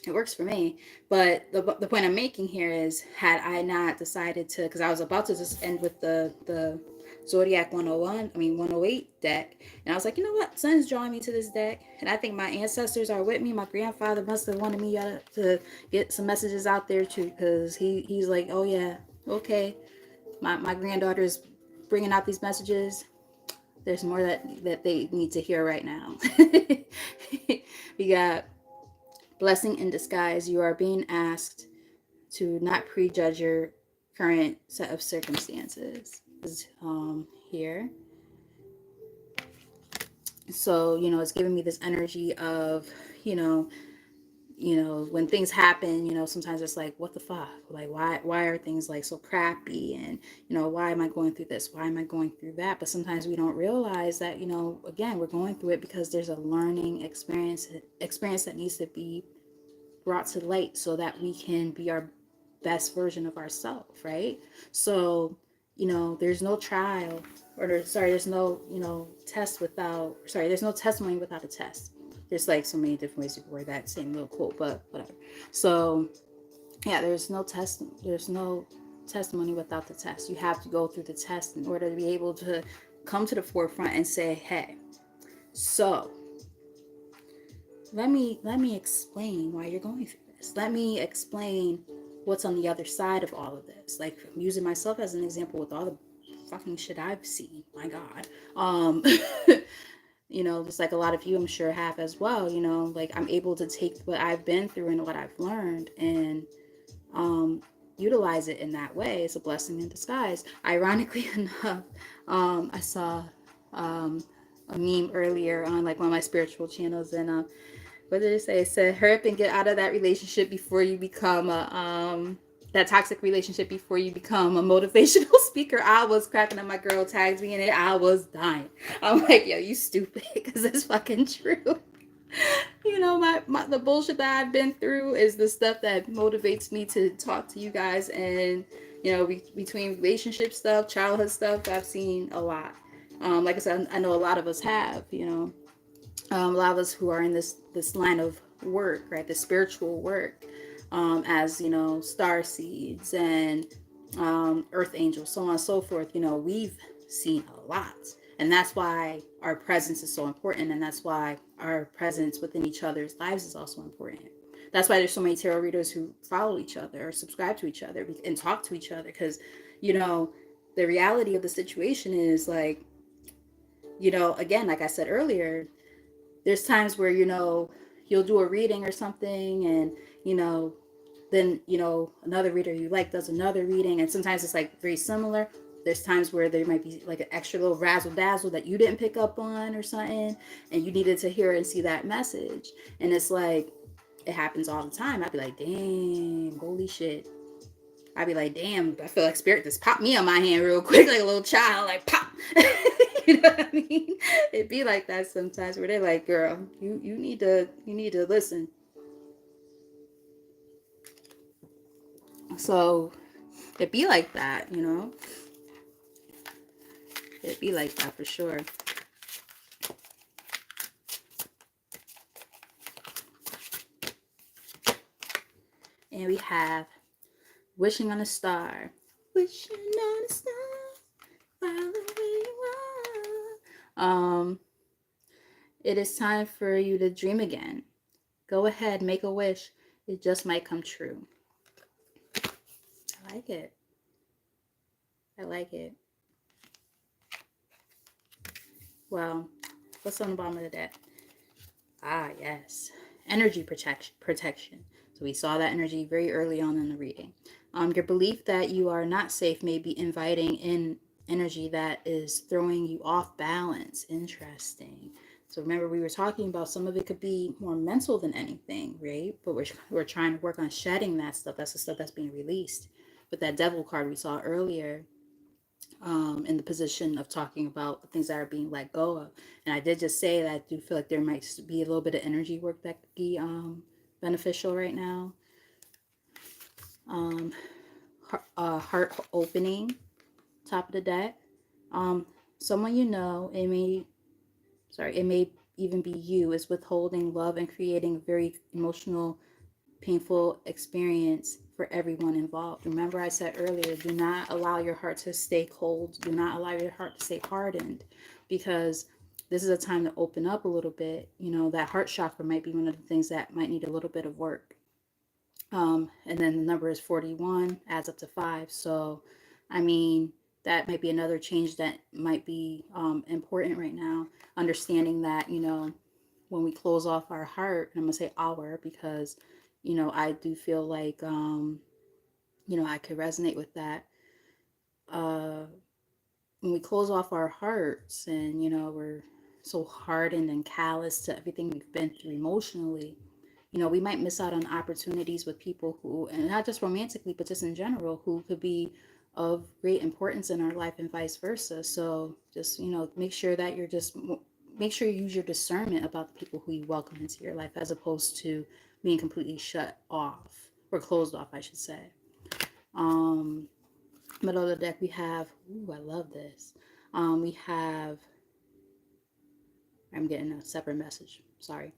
it works for me. But the point I'm making here is, had I not decided to, because I was about to just end with the Zodiac 101, I mean 108 deck, and I was like, you know what, Sun's drawing me to this deck, and I think my ancestors are with me. My grandfather must have wanted me to get some messages out there too, because he's like, oh yeah, okay, my granddaughter's bringing out these messages. There's more that they need to hear right now. We got blessing in disguise. You are being asked to not prejudge your current set of circumstances. Here. So, it's giving me this energy of, you know, when things happen, sometimes it's like, what the fuck? Like, why are things like so crappy? And, why am I going through this? Why am I going through that? But sometimes we don't realize that, again, we're going through it because there's a learning experience that needs to be brought to light so that we can be our best version of ourselves, right? So, there's no trial, or there's no, there's no testimony without a test. There's like so many different ways to word that same little quote, but whatever. So, yeah, there's no testimony without the test. You have to go through the test in order to be able to come to the forefront and say, hey, so let me explain why you're going through this. Let me explain what's on the other side of all of this. Like, I'm using myself as an example with all the fucking shit I've seen. My God. Just like a lot of you, I'm sure, have as well. Like, I'm able to take what I've been through and what I've learned and utilize it in that way. It's a blessing in disguise. Ironically enough, I saw a meme earlier on like one of my spiritual channels, and what did it say? It said, hurry up and get out of that relationship before you become that toxic relationship before you become a motivational speaker. I was cracking up. My girl tagged me in it. I was dying. I'm like, yo, you stupid, because it's fucking true. The bullshit that I've been through is the stuff that motivates me to talk to you guys. And, between relationship stuff, childhood stuff, I've seen a lot. Like I said, I know a lot of us have, a lot of us who are in this line of work, right, the spiritual work, as star seeds and earth angels, so on and so forth. We've seen a lot, and that's why our presence is so important, and that's why our presence within each other's lives is also important. That's why there's so many tarot readers who follow each other or subscribe to each other and talk to each other, because the reality of the situation is like, again, like I said earlier, there's times where you'll do a reading or something, and then another reader you like does another reading, and sometimes it's like very similar. There's times where there might be like an extra little razzle dazzle that you didn't pick up on or something, and you needed to hear and see that message. And it's like, it happens all the time. I'd be like, damn, holy shit. I'd be like, damn, I feel like spirit just popped me on my hand real quick, like a little child, like pop. You know what I mean? It'd be like that sometimes, where they're like, girl, you need to listen. So it'd be like that, It'd be like that for sure. And we have wishing on a star. Wishing on a star. It is time for you to dream again. Go ahead, make a wish. It just might come true. I like it. I like it. Well, what's on the bottom of the deck? Ah, yes. Energy protection. So we saw that energy very early on in the reading. Your belief that you are not safe may be inviting in energy that is throwing you off balance. Interesting. So remember, we were talking about some of it could be more mental than anything, right? But we're trying to work on shedding that stuff. That's the stuff that's being released. With that devil card we saw earlier, in the position of talking about the things that are being let go of. And I did just say that I do feel like there might be a little bit of energy work that could be beneficial right now. Um, heart opening, top of the deck. Um, someone you know, it may even be you, is withholding love and creating a very emotional, painful experience for everyone involved. Remember, I said earlier, do not allow your heart to stay cold. Do not allow your heart to stay hardened, because this is a time to open up a little bit. You know, that heart chakra might be one of the things that might need a little bit of work. And then the number is 41, adds up to 5. So, I mean, that might be another change that might be important right now. Understanding that, you know, when we close off our heart, and I'm going to say our because, you know, I do feel like, you know, I could resonate with that. Uh, when we close off our hearts and, you know, we're so hardened and callous to everything we've been through emotionally, you know, we might miss out on opportunities with people who, and not just romantically, but just in general, who could be of great importance in our life and vice versa. So just, you know, make sure you use your discernment about the people who you welcome into your life, as opposed to being completely shut off, or closed off, I should say. Um, Middle of the deck, we have, ooh, I love this. We have, I'm getting a separate message. Sorry.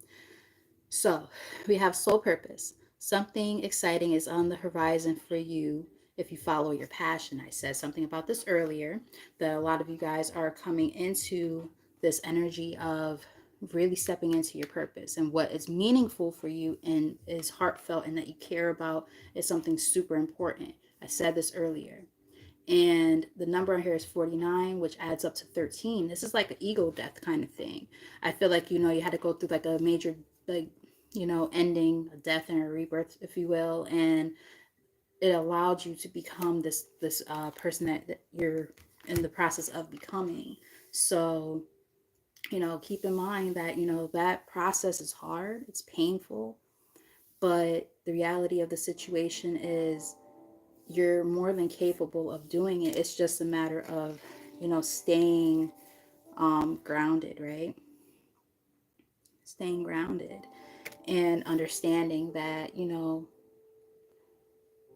So we have soul purpose. Something exciting is on the horizon for you if you follow your passion. I said something about this earlier, that a lot of you guys are coming into this energy of really stepping into your purpose, and what is meaningful for you and is heartfelt and that you care about is something super important. I said this earlier. And the number on here is 49, which adds up to 13. This is like an ego death kind of thing. I feel like, you know, you had to go through like a major, like, you know, ending, a death and a rebirth, if you will. And it allowed you to become this person that you're in the process of becoming. So, you know, keep in mind that, you know, that process is hard, it's painful, but the reality of the situation is you're more than capable of doing it. It's just a matter of, you know, staying grounded, right? Staying grounded and understanding that, you know,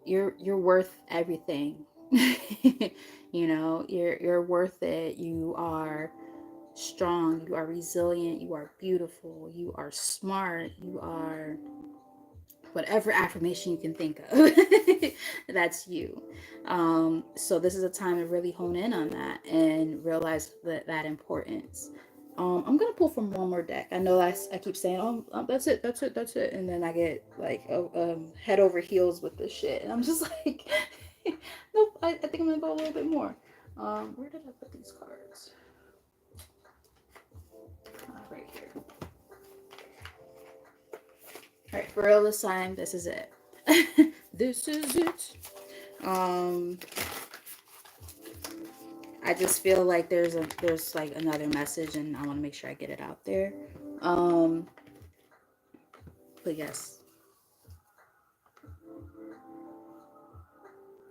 you're worth everything. You know, you're worth it. You are strong, you are resilient, you are beautiful, you are smart, you are whatever affirmation you can think of. That's you. So this is a time to really hone in on that and realize that importance. I'm gonna pull from one more deck. I know I keep saying, oh, that's it, that's it, that's it, and then I get like head over heels with this shit, and I'm just like, nope. I think I'm gonna go a little bit more. Where did I put these cards? Right here. All right, for real this time, this is it. This is it. Um, I just feel like there's like another message, and I want to make sure I get it out there. Um, but yes,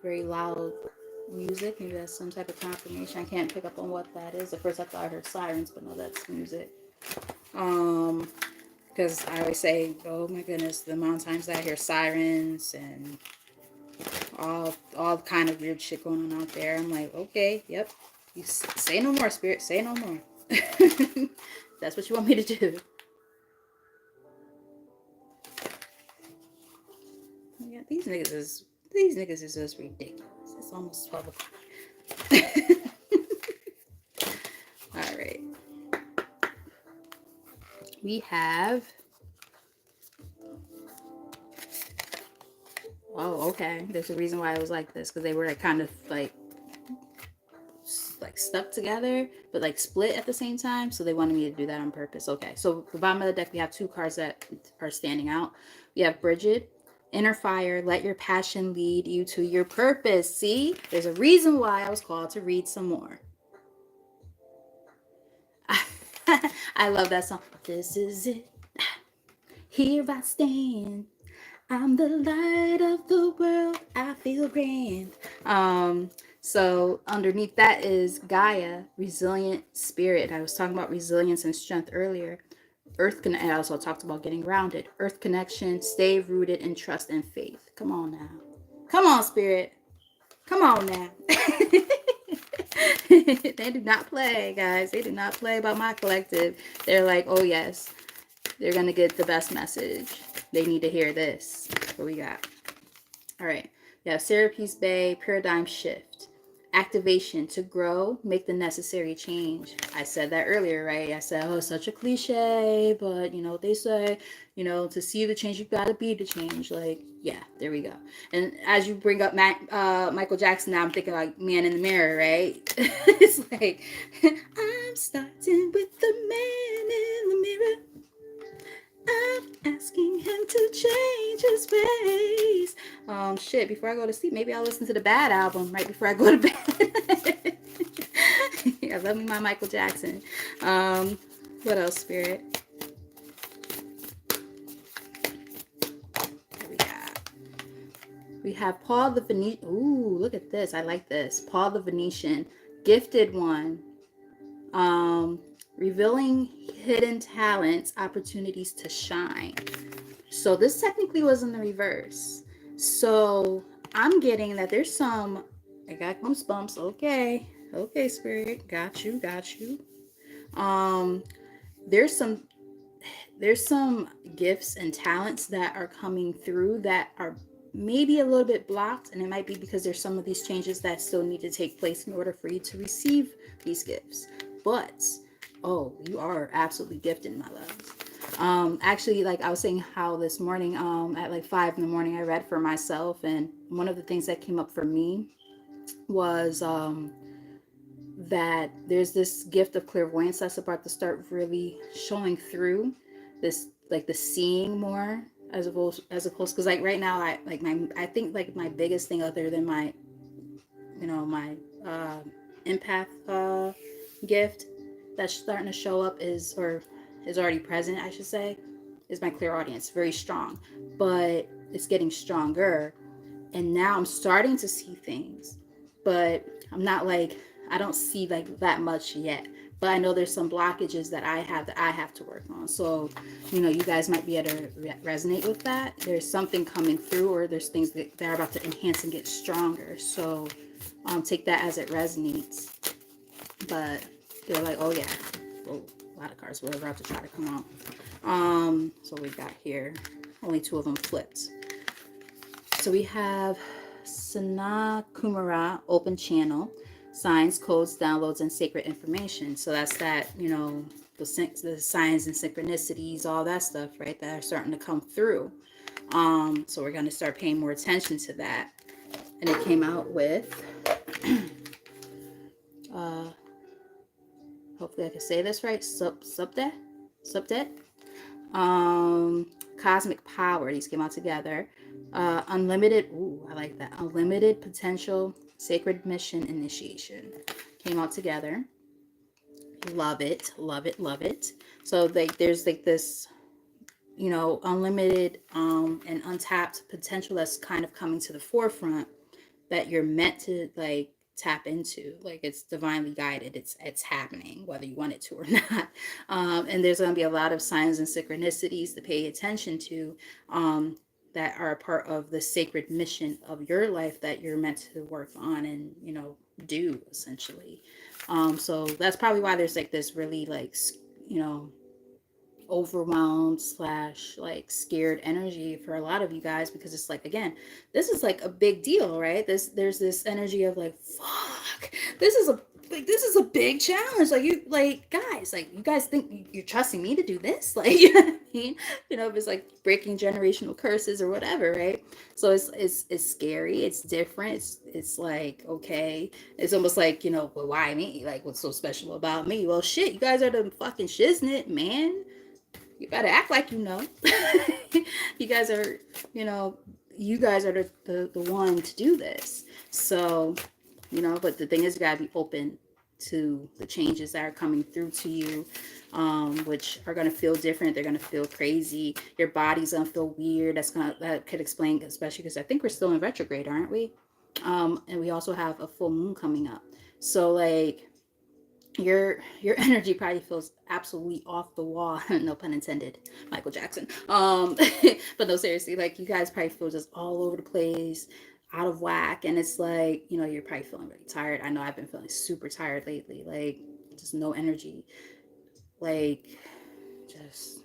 very loud music. Maybe that's some type of confirmation. I can't pick up on what that is. At first, I thought I heard sirens, but no, that's music. Um, because I always say, oh my goodness, the amount of times that I hear sirens and all kind of weird shit going on out there. I'm like, okay, yep. You say no more, spirit. Say no more. That's what you want me to do. Yeah, these niggas is just ridiculous. It's almost 12 o'clock. All right. We have. Oh, okay. There's a reason why it was like this, because they were like kind of like stuck together, but like split at the same time. So they wanted me to do that on purpose. Okay. So the bottom of the deck, we have two cards that are standing out. We have Bridget. Inner fire, let your passion lead you to your purpose. See, there's a reason why I was called to read some more. I love that song. This is it. Here I stand. I'm the light of the world. I feel grand. So underneath that is Gaia, resilient spirit. I was talking about resilience and strength earlier. I also talked about getting grounded. Earth connection, stay rooted in trust and faith. Come on now. Come on, spirit. Come on now. They do not play, guys. They do not play about my collective. They're like, oh yes, they're gonna get the best message. They need to hear this. What we got? All right. Yeah, Syracuse Bay paradigm shift. Activation to grow, make the necessary change. I said that earlier, right? I said, oh, such a cliche, but you know what they say, to see the change, you gotta be the change. Like, yeah, there we go. And as you bring up Michael Jackson, now I'm thinking like Man in the Mirror, right? It's like, I'm starting with the man in the mirror. I'm asking him to change his ways. Shit, before I go to sleep, maybe I'll listen to the Bad album right before I go to bed. I love me my Michael Jackson. What else, Spirit? What we got? We have Paul the Venetian. Ooh, look at this. I like this. Paul the Venetian, gifted one. Revealing hidden talents, opportunities to shine. So this technically was in the reverse. So I'm getting that there's some, I got goosebumps. Okay. Okay, spirit. Got you. Um, there's some gifts and talents that are coming through that are maybe a little bit blocked, and it might be because there's some of these changes that still need to take place in order for you to receive these gifts. But oh, you are absolutely gifted, my love. Actually, like I was saying how this morning, at like 5 in the morning, I read for myself, and one of the things that came up for me was that there's this gift of clairvoyance that's about to start really showing through this, like the seeing more as opposed because like right now I think like my biggest thing other than my my empath gift that's starting to show up is already present, I should say, is my clairaudience. Very strong, but it's getting stronger, and now I'm starting to see things, but I'm not like, I don't see like that much yet. But I know there's some blockages that I have to work on. So, you guys might be able to resonate with that. There's something coming through, or there's things that are about to enhance and get stronger. So, take that as it resonates. But they're like, oh yeah, whoa, a lot of cards were about to try to come out. So we got here, only 2 of them flipped. So we have Sana Kumara, open channel, signs, codes, downloads, and sacred information. So that's that, the signs and synchronicities, all that stuff, right, that are starting to come through. So we're going to start paying more attention to that. And it came out with, hopefully I can say this right, Subdet. Cosmic power. These came out together. Unlimited. Ooh, I like that. Unlimited potential. Sacred mission initiation came out together. Love it. So like, there's like this, unlimited and untapped potential that's kind of coming to the forefront that you're meant to like tap into. Like, it's divinely guided. It's happening whether you want it to or not. And there's going to be a lot of signs and synchronicities to pay attention to, that are a part of the sacred mission of your life that you're meant to work on and do essentially. So that's probably why there's like this really like overwhelmed / like scared energy for a lot of you guys, because it's like, again, this is like a big deal, right? There's this energy of like, fuck, this is a big challenge. Like, guys, like, you guys think you're trusting me to do this? Like, you know what I mean? If it's like breaking generational curses or whatever, right? So it's scary, it's different, it's like, okay, it's almost like, well, why me? Like, what's so special about me? Well, shit, you guys are the fucking shiznit, man. You gotta act like you guys are, the one to do this. So, but the thing is, you gotta be open to the changes that are coming through to you. which are going to feel different. They're going to feel crazy. Your body's going to feel weird. That could explain, especially because I think we're still in retrograde, aren't we? And we also have a full moon coming up. So like your energy probably feels absolutely off the wall. No pun intended, Michael Jackson. But no, seriously, like you guys probably feel just all over the place, out of whack. And it's like, you're probably feeling really tired. I know I've been feeling super tired lately, like just no energy, like just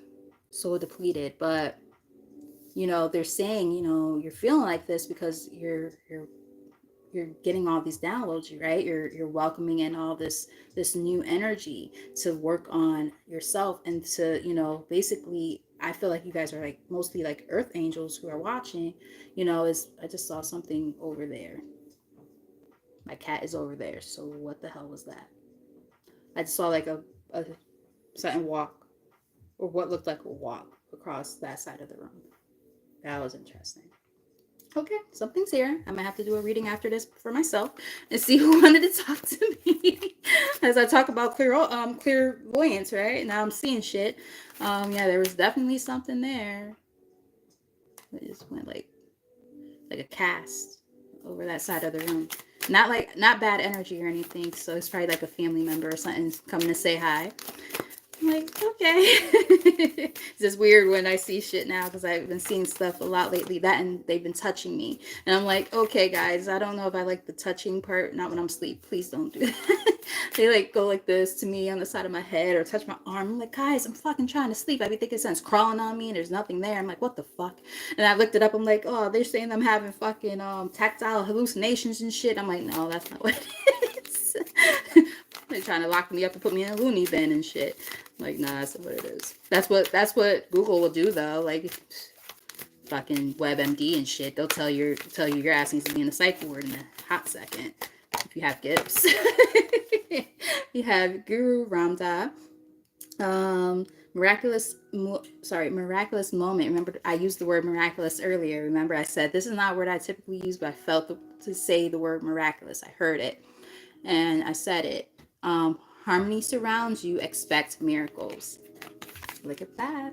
so depleted. But they're saying, you're feeling like this because you're getting all these downloads, right? You're welcoming in all this new energy to work on yourself, and to basically, I feel like you guys are like mostly like earth angels who are watching. Is I just saw something over there. My cat is over there, so what the hell was that? I just saw like a something walk, or what looked like a walk across that side of the room. That was interesting. Okay, something's here. I might have to do a reading after this for myself and see who wanted to talk to me. As I talk about clairvoyance, right? Now I'm seeing shit. Yeah, there was definitely something there. It just went like a cast over that side of the room. Not bad energy or anything. So it's probably like a family member or something coming to say hi. I'm like, okay. It's just weird when I see shit now because I've been seeing stuff a lot lately. That, and they've been touching me. And I'm like, okay, guys, I don't know if I like the touching part. Not when I'm asleep. Please don't do that. They like go like this to me on the side of my head or touch my arm. I'm like, guys, I'm fucking trying to sleep. I be thinking something's crawling on me and there's nothing there. I'm like, what the fuck? And I looked it up. I'm like, oh, they're saying I'm having fucking tactile hallucinations and shit. I'm like, no, that's not what it is. They're trying to lock me up and put me in a loony bin and shit. Like, nah, that's not what it is. That's what Google will do though. Like fucking WebMD and shit. They'll tell you your ass needs to be in a psych ward in a hot second if you have gifts. You have Guru Ramda. Miraculous moment. Remember, I used the word miraculous earlier. Remember, I said this is not a word I typically use, but I felt to say the word miraculous. I heard it and I said it. Harmony surrounds you. Expect miracles. Look at that.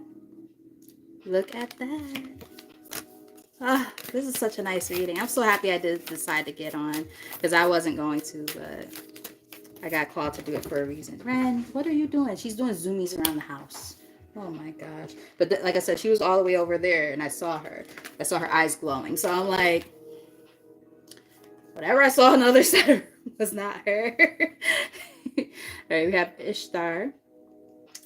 Look at that. Ah, this is such a nice reading. I'm so happy I did decide to get on because I wasn't going to, but I got called to do it for a reason. Ren, what are you doing? She's doing zoomies around the house. Oh my gosh. But like I said, she was all the way over there and I saw her. I saw her eyes glowing. So I'm like, whatever I saw on the other side was not her. All right, we have Ishtar.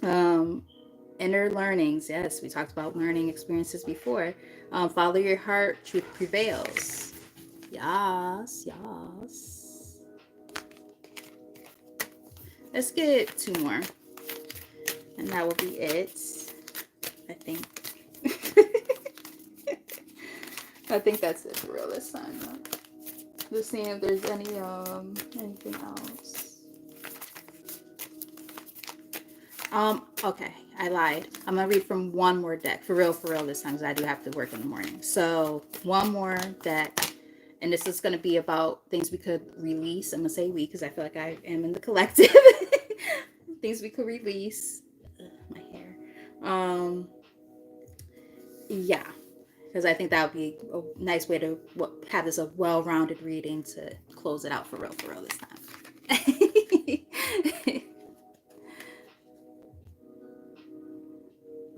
Inner learnings. Yes, we talked about learning experiences before. Follow your heart, truth prevails. Yes, yes. Let's get 2 more. And that will be it. I think. I think that's it for real this time. Just seeing if there's anything else. Okay, I lied. I'm gonna read from one more deck. For real this time, because I do have to work in the morning. So one more deck. And this is gonna be about things we could release. I'm gonna say we because I feel like I am in the collective. Things we could release. My hair. Yeah. Because I think that would be a nice way to have this a well-rounded reading to close it out for real this time.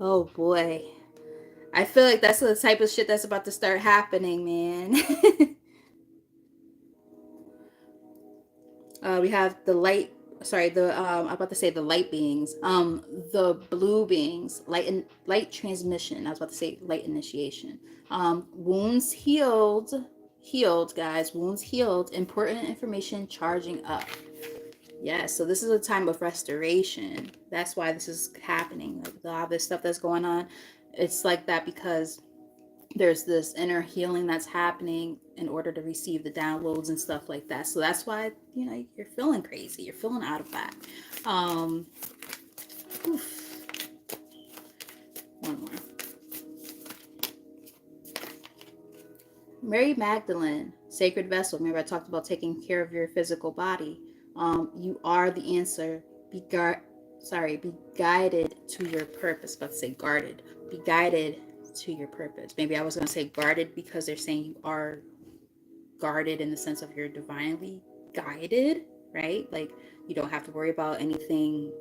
Oh boy. I feel like that's the type of shit that's about to start happening, man. We have the light, sorry, I'm about to say the light beings. The blue beings, light transmission. I was about to say light initiation. Wounds healed, guys. Wounds healed. Important information charging up. Yeah, so this is a time of restoration. That's why this is happening. Like a lot of this stuff that's going on, it's like that because there's this inner healing that's happening in order to receive the downloads and stuff like that. So that's why, you're feeling crazy. You're feeling out of whack. Oof. One more. Mary Magdalene, sacred vessel. Remember I talked about taking care of your physical body. You are the answer. be guided to your purpose. But say guarded. Be guided to your purpose. Maybe I was going to say guarded because they're saying you are guarded in the sense of you're divinely guided, right? Like you don't have to worry about anything,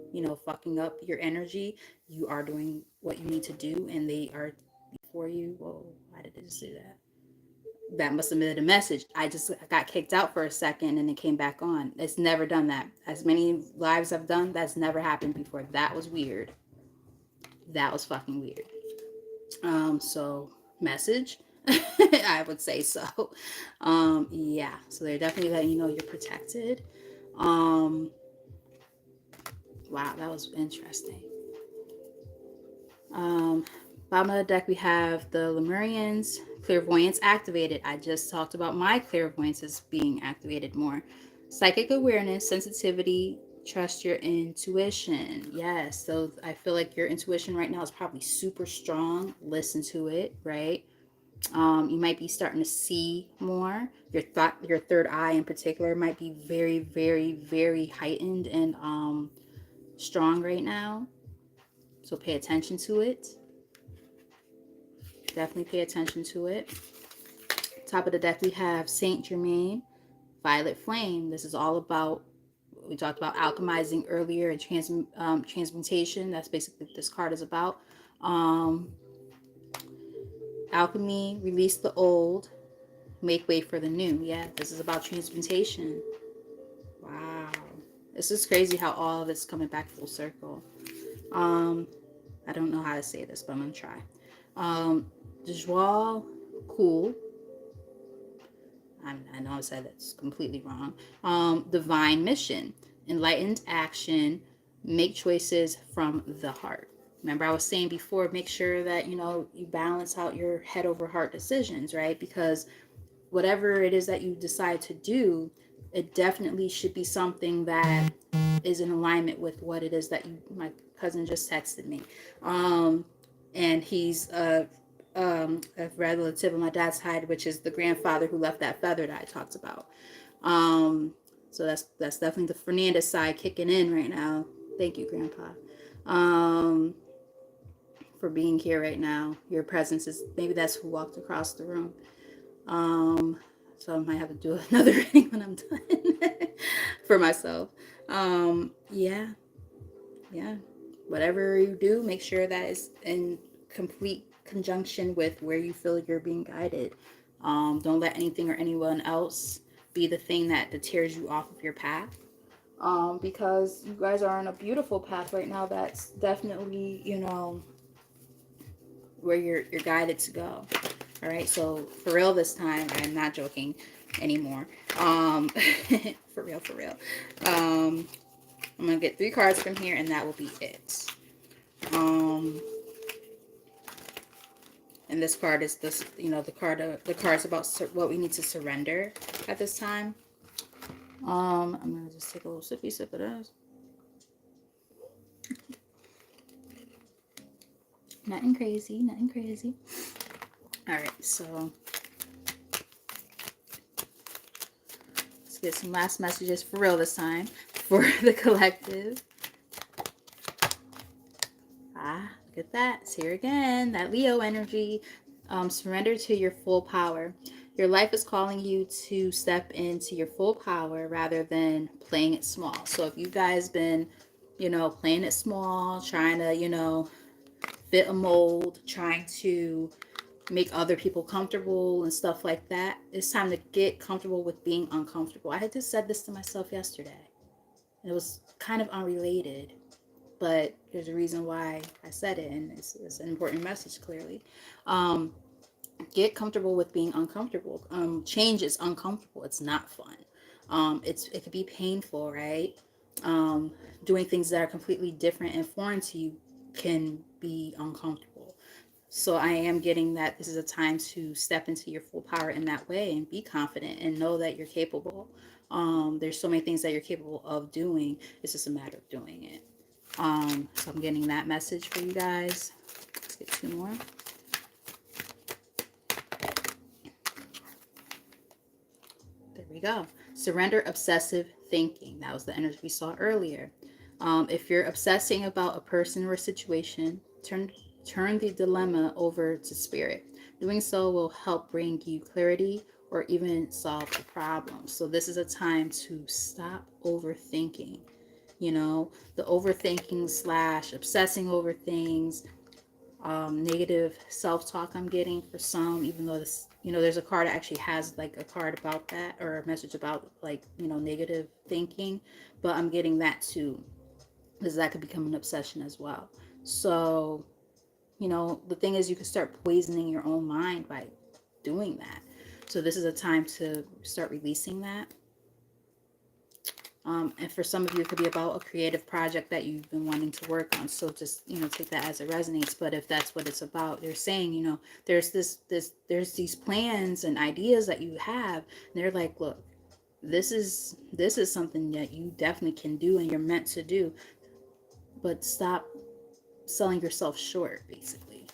fucking up your energy. You are doing what you need to do, and they are for you. Whoa, why did it just do that? That must have been a message. I just got kicked out for a second and it came back on. It's never done that. As many lives I've done, that's never happened before. That was weird. That was fucking weird. So message. I would say so. Yeah. So they're definitely letting you know you're protected. Wow, that was interesting. Bottom of the deck, we have the Lemurians, clairvoyance activated. I just talked about my clairvoyance as being activated more. Psychic awareness, sensitivity, trust your intuition. Yes, so I feel like your intuition right now is probably super strong. Listen to it, right? You might be starting to see more. Your third eye in particular might be very, very, very heightened and strong right now. So pay attention to it. Definitely pay attention to it. Top of the deck, we have Saint Germain, Violet Flame. This is all about, we talked about alchemizing earlier and transmutation. That's basically what this card is about. Alchemy, release the old, make way for the new. Yeah, this is about transmutation. Wow. This is crazy how all of it's coming back full circle. I don't know how to say this, but I'm going to try. Joie, cool. I know I said that's completely wrong. Divine mission, enlightened action, make choices from the heart. Remember I was saying before, make sure that, you balance out your head over heart decisions, right? Because whatever it is that you decide to do, it definitely should be something that is in alignment with what it is that my cousin just texted me. And he's a relative of my dad's side, which is the grandfather who left that feather that I talked about. So that's definitely the Fernandez side kicking in right now. Thank you, Grandpa, for being here right now. Your presence is, maybe that's who walked across the room. So I might have to do another reading when I'm done for myself. Yeah. Whatever you do, make sure that is in complete conjunction with where you feel you're being guided. Don't let anything or anyone else be the thing that deters you off of your path. Because you guys are on a beautiful path right now. That's definitely, where you're guided to go. All right, so for real this time, I'm not joking anymore. For real. I'm gonna get 3 cards from here, and that will be it. And this card is this, the card's about what we need to surrender at this time. I'm gonna just take a little sip of this. Nothing crazy. All right, so let's get some last messages for real this time for the collective. Look at that. It's here again. That Leo energy. Surrender to your full power. Your life is calling you to step into your full power rather than playing it small. So if you guys been, playing it small, trying to, fit a mold, trying to make other people comfortable and stuff like that, it's time to get comfortable with being uncomfortable. I had just said this to myself yesterday. It was kind of unrelated, but there's a reason why I said it, and it's an important message, clearly. Get comfortable with being uncomfortable. Change is uncomfortable. It's not fun. It could be painful, right? Doing things that are completely different and foreign to you can be uncomfortable. So I am getting that this is a time to step into your full power in that way and be confident and know that you're capable. There's so many things that you're capable of doing. It's just a matter of doing it. So I'm getting that message for you guys. Let's get 2 more. There we go. Surrender obsessive thinking. That was the energy we saw earlier. If you're obsessing about a person or a situation, turn the dilemma over to spirit. Doing so will help bring you clarity or even solve the problem. So this is a time to stop overthinking. The overthinking slash obsessing over things, negative self-talk I'm getting for some, even though this, there's a card that actually has like a card about that, or a message about like, negative thinking, but I'm getting that too, because that could become an obsession as well. So, the thing is, you can start poisoning your own mind by doing that. So this is a time to start releasing that. And for some of you, it could be about a creative project that you've been wanting to work on. So just, take that as it resonates. But if that's what it's about, they're saying, there's there's these plans and ideas that you have. And they're like, look, this is something that you definitely can do and you're meant to do. But stop selling yourself short, basically.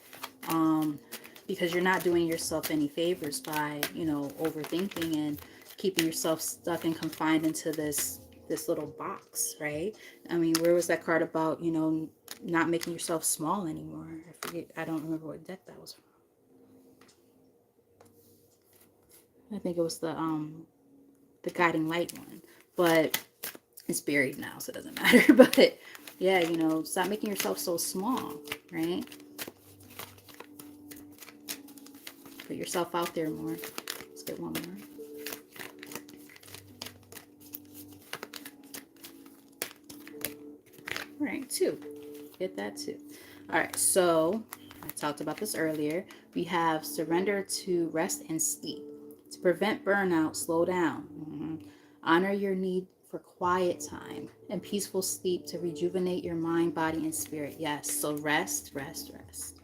Because you're not doing yourself any favors by, overthinking and keeping yourself stuck and confined into this little box, right? I mean, where was that card about, not making yourself small anymore? I forget. I don't remember what deck that was from. I think it was the guiding light one, but it's buried now, so it doesn't matter. But yeah, stop making yourself so small, right? Put yourself out there more. Let's get one more. All right, two. Get that too. All right, so I talked about this earlier. We have surrender to rest and sleep. To prevent burnout, slow down. Honor your need for quiet time and peaceful sleep to rejuvenate your mind, body, and spirit. Yes, so rest, rest, rest.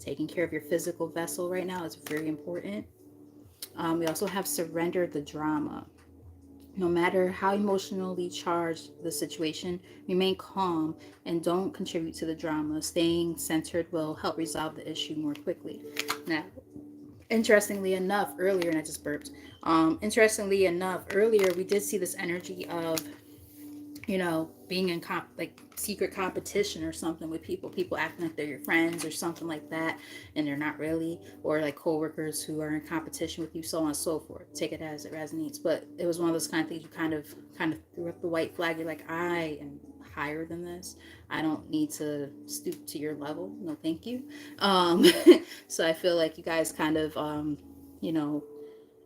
Taking care of your physical vessel right now is very important. We also have surrender the drama. No matter how emotionally charged the situation, remain calm and don't contribute to the drama. Staying centered will help resolve the issue more quickly. Now, interestingly enough, earlier, and I just burped. Interestingly enough, earlier we did see this energy of, being in like secret competition or something with people acting like they're your friends or something like that, and they're not really, or like coworkers who are in competition with you, so on and so forth. Take it as it resonates. But it was one of those kind of things you kind of threw up the white flag. You're like, I am higher than this. I don't need to stoop to your level. No, thank you. Um, so I feel like you guys kind of, you know,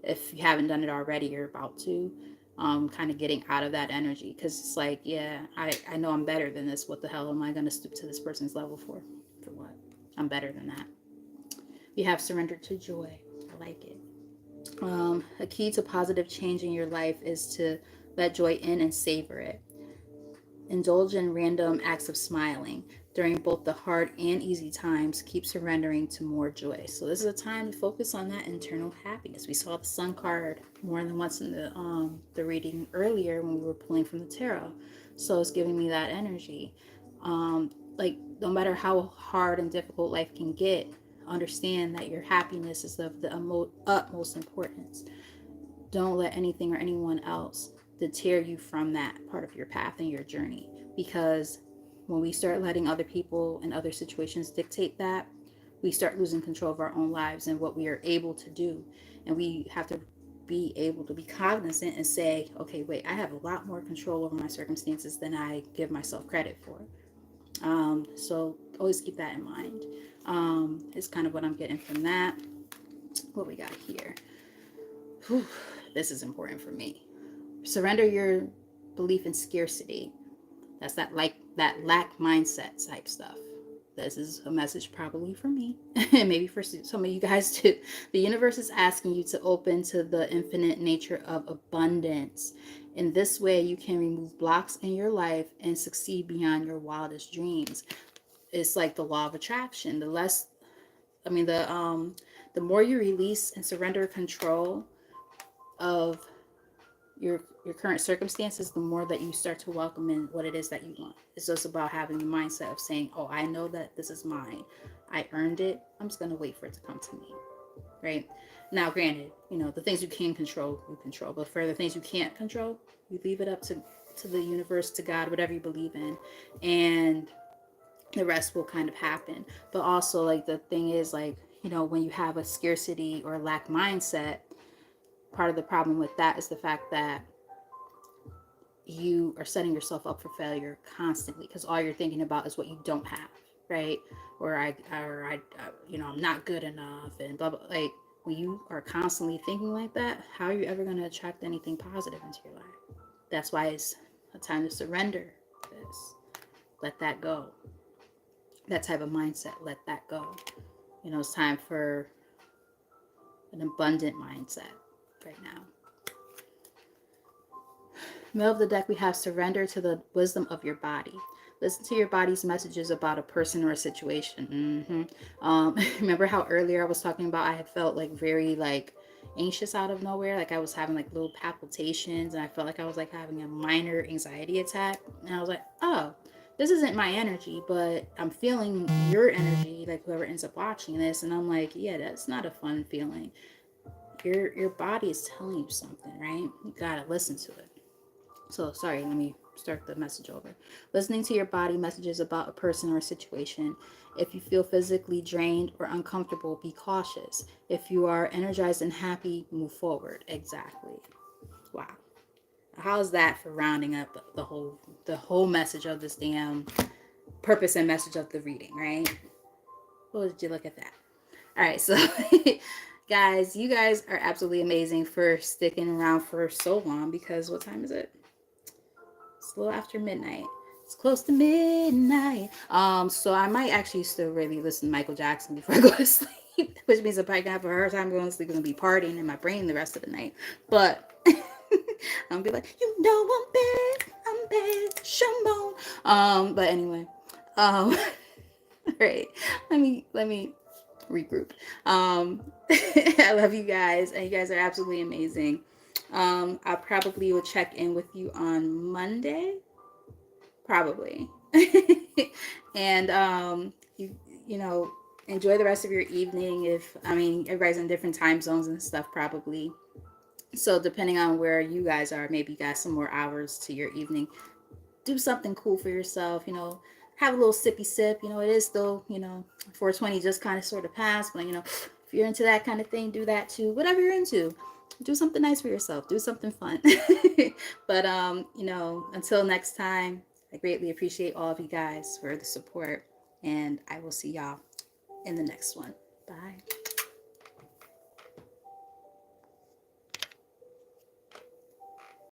if you haven't done it already, you're about to, kind of getting out of that energy, because it's like, yeah, I know I'm better than this. What the hell am I going to stoop to this person's level for what? I'm better than that. You have surrendered to joy. I like it. A key to positive change in your life is to let joy in and savor it. Indulge in random acts of smiling during both the hard and easy times. Keep surrendering to more joy. So this is a time to focus on that internal happiness. We saw the Sun card more than once in the reading earlier when we were pulling from the tarot. So it's giving me that energy. Like, no matter how hard and difficult life can get, understand that your happiness is of the utmost importance. Don't let anything or anyone else deter you from that part of your path and your journey. Because when we start letting other people and other situations dictate that, we start losing control of our own lives and what we are able to do. And we have to be able to be cognizant and say, okay, wait, I have a lot more control over my circumstances than I give myself credit for. So always keep that in mind. Is kind of what I'm getting from that. What we got here. Whew, this is important for me. Surrender your belief in scarcity. That's that lack mindset type stuff. This is a message probably for me, and maybe for some of you guys too. The universe is asking you to open to the infinite nature of abundance. In this way, you can remove blocks in your life and succeed beyond your wildest dreams. It's like the law of attraction. The more you release and surrender control of your current circumstances, the more that you start to welcome in what it is that you want. It's just about having the mindset of saying, oh, I know that this is mine. I earned it. I'm just going to wait for it to come to me. Right? Now, granted, the things you can control, you control. But for the things you can't control, you leave it up to to the universe, to God, whatever you believe in, and the rest will kind of happen. But also, like, the thing is, like, when you have a scarcity or lack mindset, part of the problem with that is the fact that you are setting yourself up for failure constantly, because all you're thinking about is what you don't have, right? I'm not good enough, and blah blah. Like, when you are constantly thinking like that, how are you ever going to attract anything positive into your life? That's why it's a time to surrender this. Let that go. That type of mindset, let that go. It's time for an abundant mindset right now. Middle of the deck, we have surrender to the wisdom of your body. Listen to your body's messages about a person or a situation. Remember how earlier I was talking about I had felt like very like anxious out of nowhere? Like I was having like little palpitations, and I felt like I was like having a minor anxiety attack. And I was like, oh, this isn't my energy, but I'm feeling your energy, like whoever ends up watching this. And I'm like, yeah, that's not a fun feeling. Your body is telling you something, right? You gotta listen to it. So, sorry, let me start the message over. Listening to your body messages about a person or a situation. If you feel physically drained or uncomfortable, be cautious. If you are energized and happy, move forward. Exactly. Wow. How's that for rounding up the whole message of this damn purpose and message of the reading, right? What did you look at that? All right, so guys, you guys are absolutely amazing for sticking around for so long, because what time is it? It's a little after midnight. It's close to midnight. So I might actually still really listen to Michael Jackson before I go to sleep, which means I'm probably gonna have a hard time going to sleep. I'm gonna be partying in my brain the rest of the night. But I'm gonna be like, I'm bad, Shimon. But anyway, all right. Let me regroup. I love you guys, and you guys are absolutely amazing. I probably will check in with you on Monday, probably. And you know, enjoy the rest of your evening. If I mean, everybody's in different time zones and stuff, probably. So depending on where you guys are, maybe you got some more hours to your evening. Do something cool for yourself. Have a little sippy sip. It is still 420 just kind of sort of passed, but if you're into that kind of thing, do that too. Whatever you're into, do something nice for yourself. Do something fun. But until next time, I greatly appreciate all of you guys for the support, and I will see y'all in the next one. Bye.